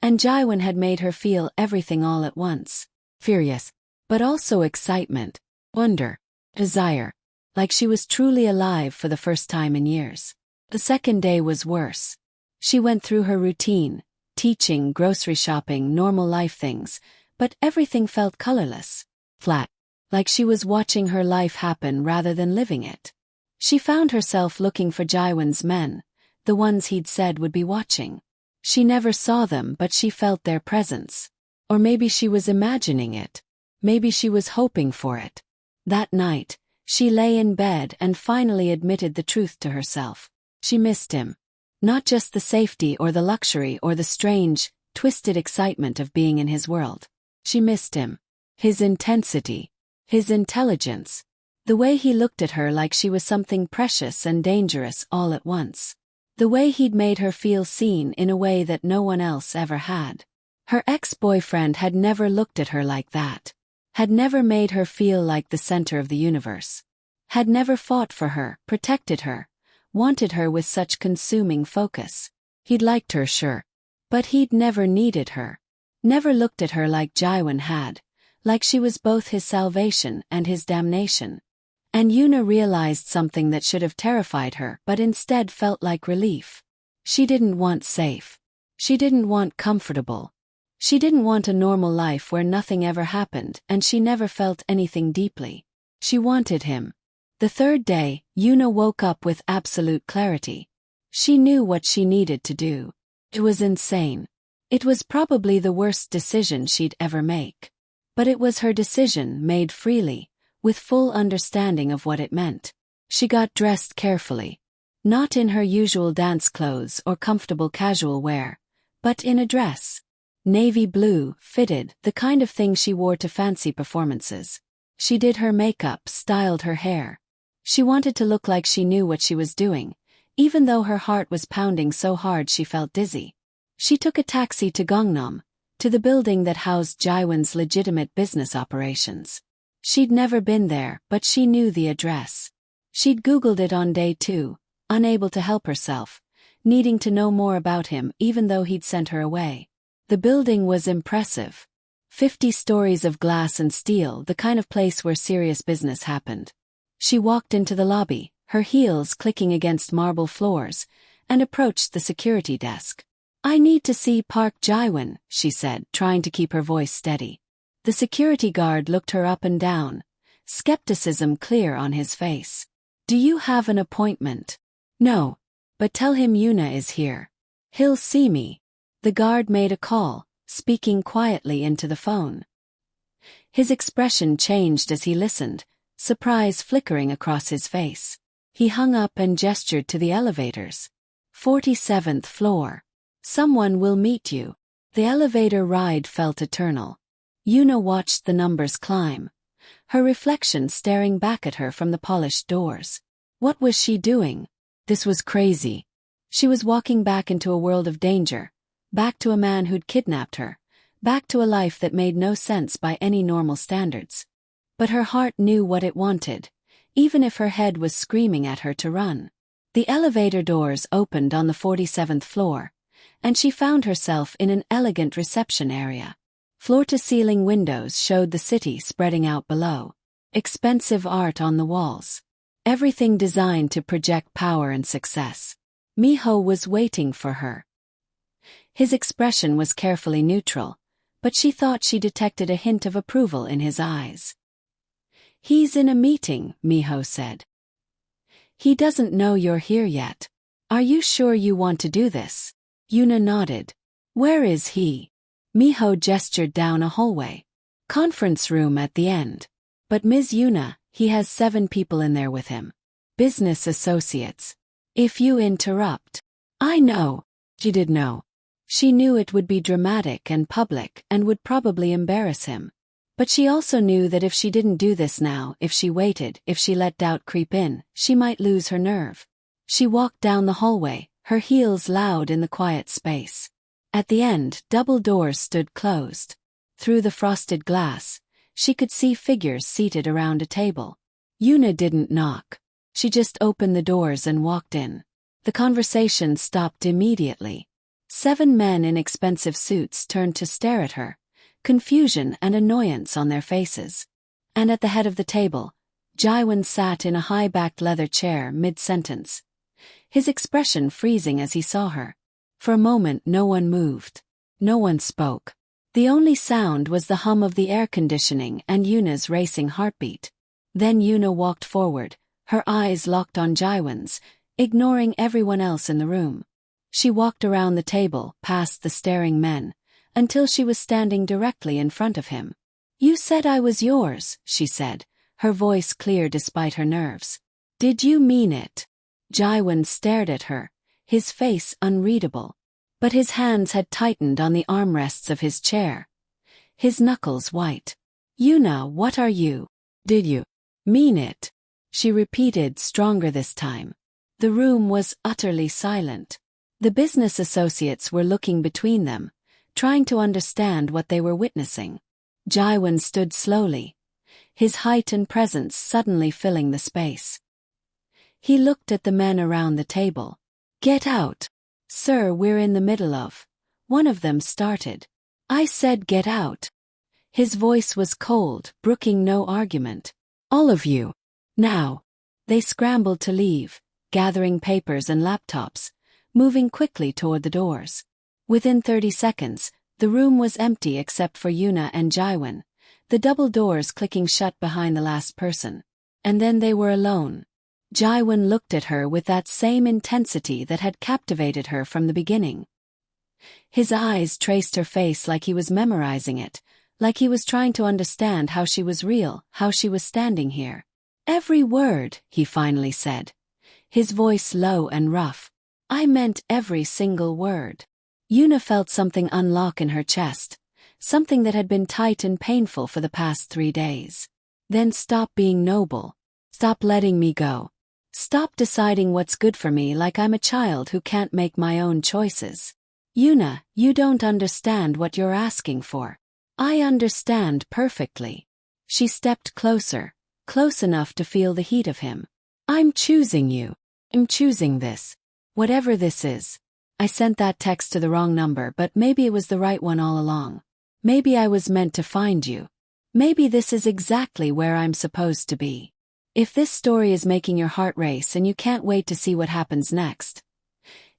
And Jaiwon had made her feel everything all at once. Furious. But also excitement. Wonder. Desire. like she was truly alive for the first time in years. The second day was worse. She went through her routine, teaching, grocery shopping, normal life things, but everything felt colorless, flat, like she was watching her life happen rather than living it. She found herself looking for Jaiwon's men, the ones he'd said would be watching. She never saw them, but she felt their presence. Or maybe she was imagining it. Maybe she was hoping for it. That night, she lay in bed and finally admitted the truth to herself. She missed him. Not just the safety or the luxury or the strange, twisted excitement of being in his world. She missed him. His intensity. His intelligence. The way he looked at her like she was something precious and dangerous all at once. The way he'd made her feel seen in a way that no one else ever had. Her ex-boyfriend had never looked at her like that. Had never made her feel like the center of the universe. Had never fought for her, protected her, wanted her with such consuming focus. He'd liked her, sure. But he'd never needed her. Never looked at her like Jaiwon had, like she was both his salvation and his damnation. And Yuna realized something that should have terrified her but instead felt like relief. She didn't want safe. She didn't want comfortable. She didn't want a normal life where nothing ever happened and she never felt anything deeply. She wanted him. The third day, Yuna woke up with absolute clarity. She knew what she needed to do. It was insane. It was probably the worst decision she'd ever make. But it was her decision made freely, with full understanding of what it meant. She got dressed carefully. Not in her usual dance clothes or comfortable casual wear, but in a dress. Navy blue, fitted, the kind of thing she wore to fancy performances. She did her makeup, styled her hair. She wanted to look like she knew what she was doing, even though her heart was pounding so hard she felt dizzy. She took a taxi to Gangnam, to the building that housed Jaiwon's legitimate business operations. She'd never been there, but she knew the address. She'd Googled it on day 2, unable to help herself, needing to know more about him even though he'd sent her away. The building was impressive. 50 stories of glass and steel, the kind of place where serious business happened. She walked into the lobby, her heels clicking against marble floors, and approached the security desk. "I need to see Park Jaiwon," she said, trying to keep her voice steady. The security guard looked her up and down, skepticism clear on his face. "Do you have an appointment?" "No. But tell him Yuna is here. He'll see me." The guard made a call, speaking quietly into the phone. His expression changed as he listened, surprise flickering across his face. He hung up and gestured to the elevators. 47th floor. "Someone will meet you." The elevator ride felt eternal. Yuna watched the numbers climb, her reflection staring back at her from the polished doors. What was she doing? This was crazy. She was walking back into a world of danger, back to a man who'd kidnapped her, back to a life that made no sense by any normal standards. But her heart knew what it wanted, even if her head was screaming at her to run. The elevator doors opened on the 47th floor, and she found herself in an elegant reception area. Floor-to-ceiling windows showed the city spreading out below. Expensive art on the walls. Everything designed to project power and success. Miho was waiting for her. His expression was carefully neutral, but she thought she detected a hint of approval in his eyes. "He's in a meeting," Miho said. "He doesn't know you're here yet. Are you sure you want to do this?" Yuna nodded. "Where is he?" Miho gestured down a hallway. "Conference room at the end. But Ms. Yuna, he has 7 people in there with him. Business associates. If you interrupt." "I know." She did know. She knew it would be dramatic and public and would probably embarrass him. But she also knew that if she didn't do this now, if she waited, if she let doubt creep in, she might lose her nerve. She walked down the hallway, her heels loud in the quiet space. At the end, double doors stood closed. Through the frosted glass, she could see figures seated around a table. Yuna didn't knock. She just opened the doors and walked in. The conversation stopped immediately. 7 men in expensive suits turned to stare at her, confusion and annoyance on their faces. And at the head of the table, Jaiwan sat in a high-backed leather chair mid-sentence, his expression freezing as he saw her. For a moment no one moved. No one spoke. The only sound was the hum of the air conditioning and Yuna's racing heartbeat. Then Yuna walked forward, her eyes locked on Jaiwan's, ignoring everyone else in the room. She walked around the table, past the staring men, until she was standing directly in front of him. "You said I was yours," she said, her voice clear despite her nerves. "Did you mean it?" Jaiwan stared at her, his face unreadable. But his hands had tightened on the armrests of his chair, his knuckles white. "Yuna, what are you? Did you mean it?" she repeated, stronger this time. The room was utterly silent. The business associates were looking between them, trying to understand what they were witnessing. Jaiwan stood slowly, his height and presence suddenly filling the space. He looked at the men around the table. "Get out." "Sir, we're in the middle of..." one of them started. "I said get out." His voice was cold, brooking no argument. "All of you. Now." They scrambled to leave, gathering papers and laptops, moving quickly toward the doors. Within 30 seconds, the room was empty except for Yuna and Jaiwan, the double doors clicking shut behind the last person. And then they were alone. Jaiwan looked at her with that same intensity that had captivated her from the beginning. His eyes traced her face like he was memorizing it, like he was trying to understand how she was real, how she was standing here. "Every word," he finally said, his voice low and rough. "I meant every single word." Yuna felt something unlock in her chest, something that had been tight and painful for the past 3 days. "Then stop being noble. Stop letting me go. Stop deciding what's good for me like I'm a child who can't make my own choices. Yuna, you don't understand what you're asking for." "I understand perfectly." She stepped closer, close enough to feel the heat of him. "I'm choosing you. I'm choosing this. Whatever this is. I sent that text to the wrong number, but maybe it was the right one all along. Maybe I was meant to find you. Maybe this is exactly where I'm supposed to be. If this story is making your heart race and you can't wait to see what happens next,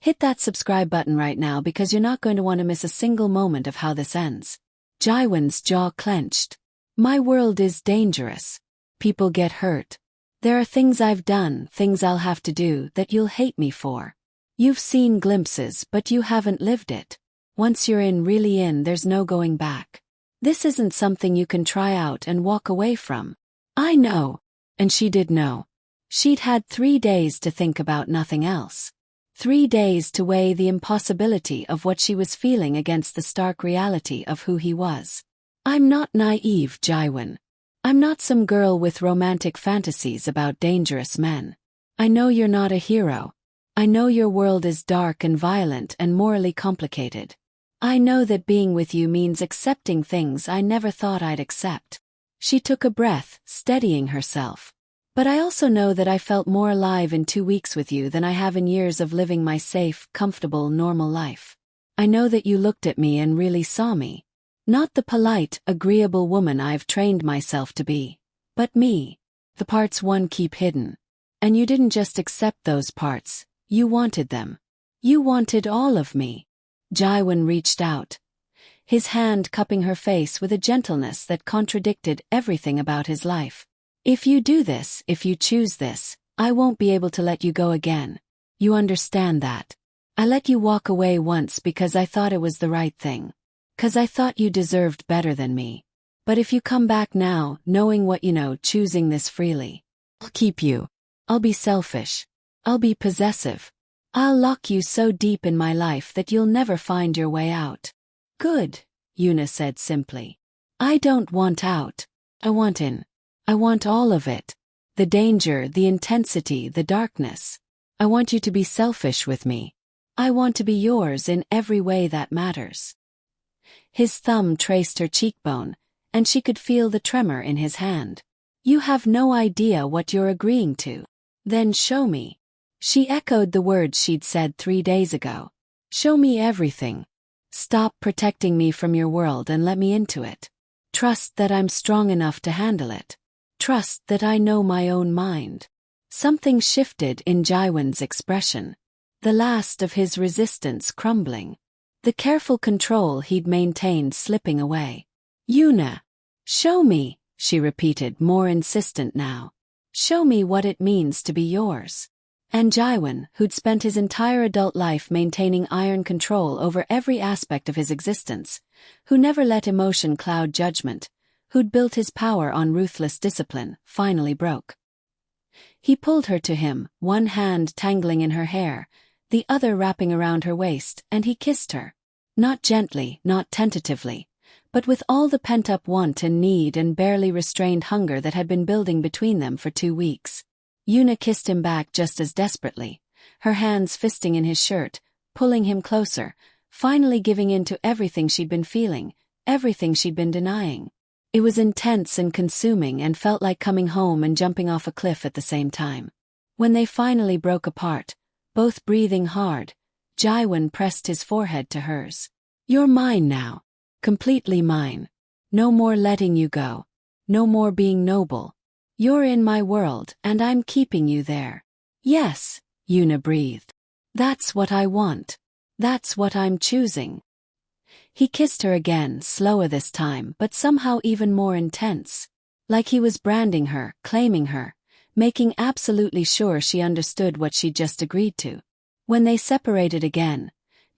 hit that subscribe button right now because you're not going to want to miss a single moment of how this ends." Jaiwan's jaw clenched. "My world is dangerous. People get hurt. There are things I've done, things I'll have to do, that you'll hate me for. You've seen glimpses, but you haven't lived it. Once you're in, really in, there's no going back. This isn't something you can try out and walk away from." "I know." And she did know. She'd had 3 days to think about nothing else. 3 days to weigh the impossibility of what she was feeling against the stark reality of who he was. "I'm not naive, Jaiwan. I'm not some girl with romantic fantasies about dangerous men. I know you're not a hero. I know your world is dark and violent and morally complicated. I know that being with you means accepting things I never thought I'd accept." She took a breath, steadying herself. "But I also know that I felt more alive in 2 weeks with you than I have in years of living my safe, comfortable, normal life. I know that you looked at me and really saw me. Not the polite, agreeable woman I've trained myself to be, but me. The parts one keep hidden. And you didn't just accept those parts, you wanted them. You wanted all of me." Jaiwan reached out, his hand cupping her face with a gentleness that contradicted everything about his life. "If you do this, if you choose this, I won't be able to let you go again. You understand that? I let you walk away once because I thought it was the right thing. 'Cause I thought you deserved better than me. But if you come back now, knowing what you know, choosing this freely, I'll keep you. I'll be selfish. I'll be possessive. I'll lock you so deep in my life that you'll never find your way out." "Good," Yuna said simply. "I don't want out. I want in. I want all of it. The danger, the intensity, the darkness. I want you to be selfish with me. I want to be yours in every way that matters." His thumb traced her cheekbone, and she could feel the tremor in his hand. "You have no idea what you're agreeing to. Then show me." She echoed the words she'd said 3 days ago. "Show me everything. Stop protecting me from your world and let me into it. Trust that I'm strong enough to handle it. Trust that I know my own mind. Something shifted in Jaiwan's expression. The last of his resistance crumbling. The careful control he'd maintained slipping away. Yuna. Show me, she repeated, more insistent now. Show me what it means to be yours. And Jaiwan, who'd spent his entire adult life maintaining iron control over every aspect of his existence, who never let emotion cloud judgment, who'd built his power on ruthless discipline, finally broke. He pulled her to him, one hand tangling in her hair, the other wrapping around her waist, and he kissed her. Not gently, not tentatively, but with all the pent-up want and need and barely restrained hunger that had been building between them for 2 weeks. Yuna kissed him back just as desperately, her hands fisting in his shirt, pulling him closer, finally giving in to everything she'd been feeling, everything she'd been denying. It was intense and consuming and felt like coming home and jumping off a cliff at the same time. When they finally broke apart, both breathing hard, Jaiwan pressed his forehead to hers. You're mine now. Completely mine. No more letting you go. No more being noble. You're in my world and I'm keeping you there. Yes, Yuna breathed. That's what I want. That's what I'm choosing. He kissed her again, slower this time, but somehow even more intense. Like he was branding her, claiming her, making absolutely sure she understood what she'd just agreed to. When they separated again,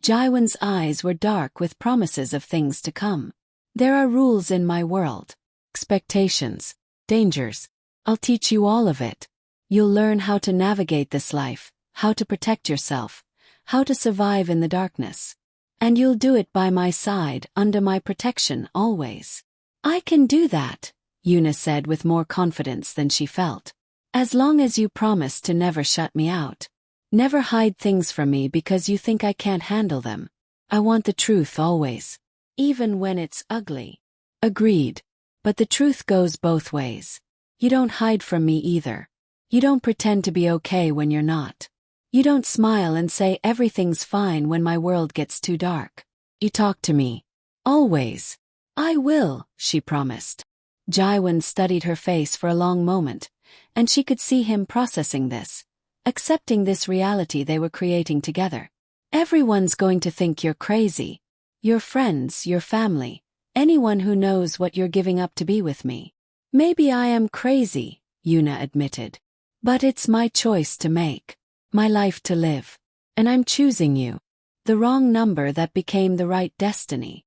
Jaiwan's eyes were dark with promises of things to come. There are rules in my world. Expectations. Dangers. I'll teach you all of it. You'll learn how to navigate this life, how to protect yourself, how to survive in the darkness. And you'll do it by my side, under my protection, always. I can do that, Yuna said with more confidence than she felt. As long as you promise to never shut me out. Never hide things from me because you think I can't handle them. I want the truth always. Even when it's ugly. Agreed. But the truth goes both ways. You don't hide from me either. You don't pretend to be okay when you're not. You don't smile and say everything's fine when my world gets too dark. You talk to me. Always. I will, she promised. Jaiwan studied her face for a long moment, and she could see him processing this, accepting this reality they were creating together. Everyone's going to think you're crazy. Your friends, your family, anyone who knows what you're giving up to be with me. Maybe I am crazy, Yuna admitted. But it's my choice to make. My life to live. And I'm choosing you. The wrong number that became the right destiny.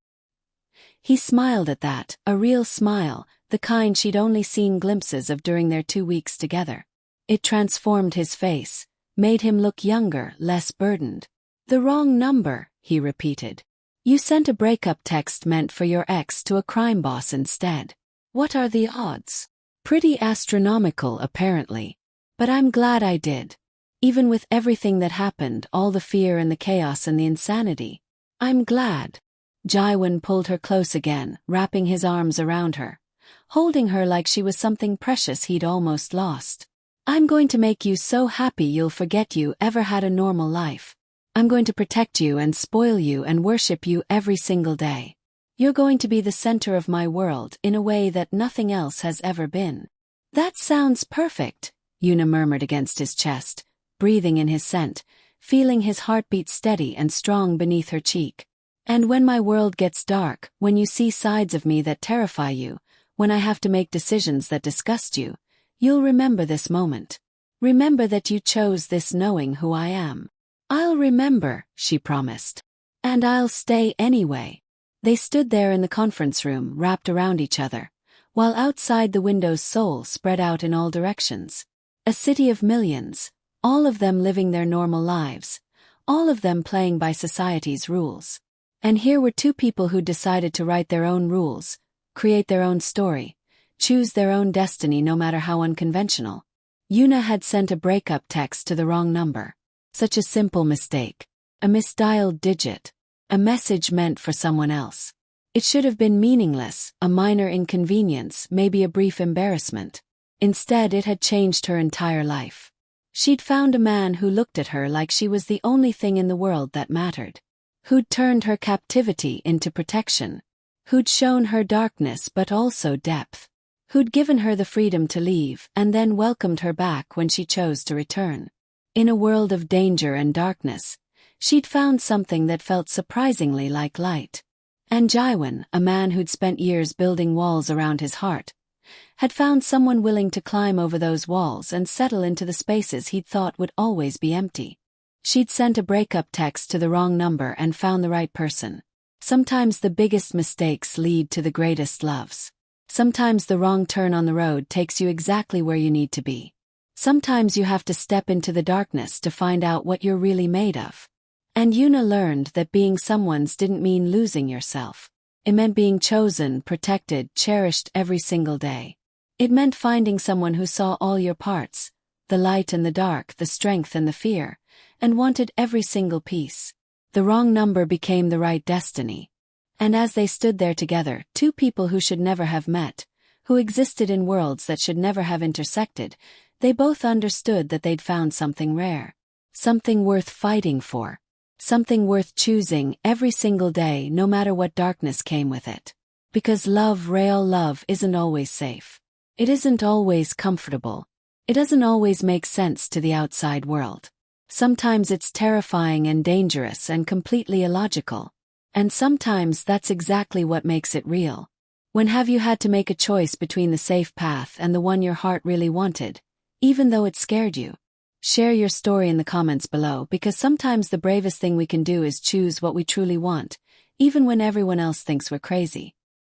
He smiled at that, a real smile, the kind she'd only seen glimpses of during their 2 weeks together. It transformed his face, made him look younger, less burdened. The wrong number, he repeated. You sent a breakup text meant for your ex to a crime boss instead. What are the odds? Pretty astronomical, apparently. But I'm glad I did. Even with everything that happened, all the fear and the chaos and the insanity. I'm glad. Jaiwan pulled her close again, wrapping his arms around her, holding her like she was something precious he'd almost lost. I'm going to make you so happy you'll forget you ever had a normal life. I'm going to protect you and spoil you and worship you every single day. You're going to be the center of my world in a way that nothing else has ever been. That sounds perfect, Yuna murmured against his chest, breathing in his scent, feeling his heartbeat steady and strong beneath her cheek. And when my world gets dark, when you see sides of me that terrify you, when I have to make decisions that disgust you, you'll remember this moment. Remember that you chose this knowing who I am. I'll remember, she promised. And I'll stay anyway. They stood there in the conference room, wrapped around each other, while outside the windows Seoul spread out in all directions. A city of millions. All of them living their normal lives, all of them playing by society's rules. And here were 2 people who decided to write their own rules, create their own story, choose their own destiny no matter how unconventional. Yuna had sent a breakup text to the wrong number. Such a simple mistake. A misdialed digit. A message meant for someone else. It should have been meaningless, a minor inconvenience, maybe a brief embarrassment. Instead, it had changed her entire life. She'd found a man who looked at her like she was the only thing in the world that mattered. Who'd turned her captivity into protection. Who'd shown her darkness but also depth. who'd given her the freedom to leave and then welcomed her back when she chose to return. In a world of danger and darkness, she'd found something that felt surprisingly like light. And Jaiwan, a man who'd spent years building walls around his heart, had found someone willing to climb over those walls and settle into the spaces he'd thought would always be empty. She'd sent a breakup text to the wrong number and found the right person. Sometimes the biggest mistakes lead to the greatest loves. Sometimes the wrong turn on the road takes you exactly where you need to be. Sometimes you have to step into the darkness to find out what you're really made of. And Yuna learned that being someone's didn't mean losing yourself. It meant being chosen, protected, cherished every single day. It meant finding someone who saw all your parts, the light and the dark, the strength and the fear, and wanted every single piece. The wrong number became the right destiny. And as they stood there together, two people who should never have met, who existed in worlds that should never have intersected, they both understood that they'd found something rare. Something worth fighting for. Something worth choosing every single day, no matter what darkness came with it. Because love, real love, isn't always safe. It isn't always comfortable. It doesn't always make sense to the outside world. Sometimes it's terrifying and dangerous and completely illogical. And sometimes that's exactly what makes it real. When have you had to make a choice between the safe path and the one your heart really wanted, even though it scared you? Share your story in the comments below, because sometimes the bravest thing we can do is choose what we truly want, even when everyone else thinks we're crazy.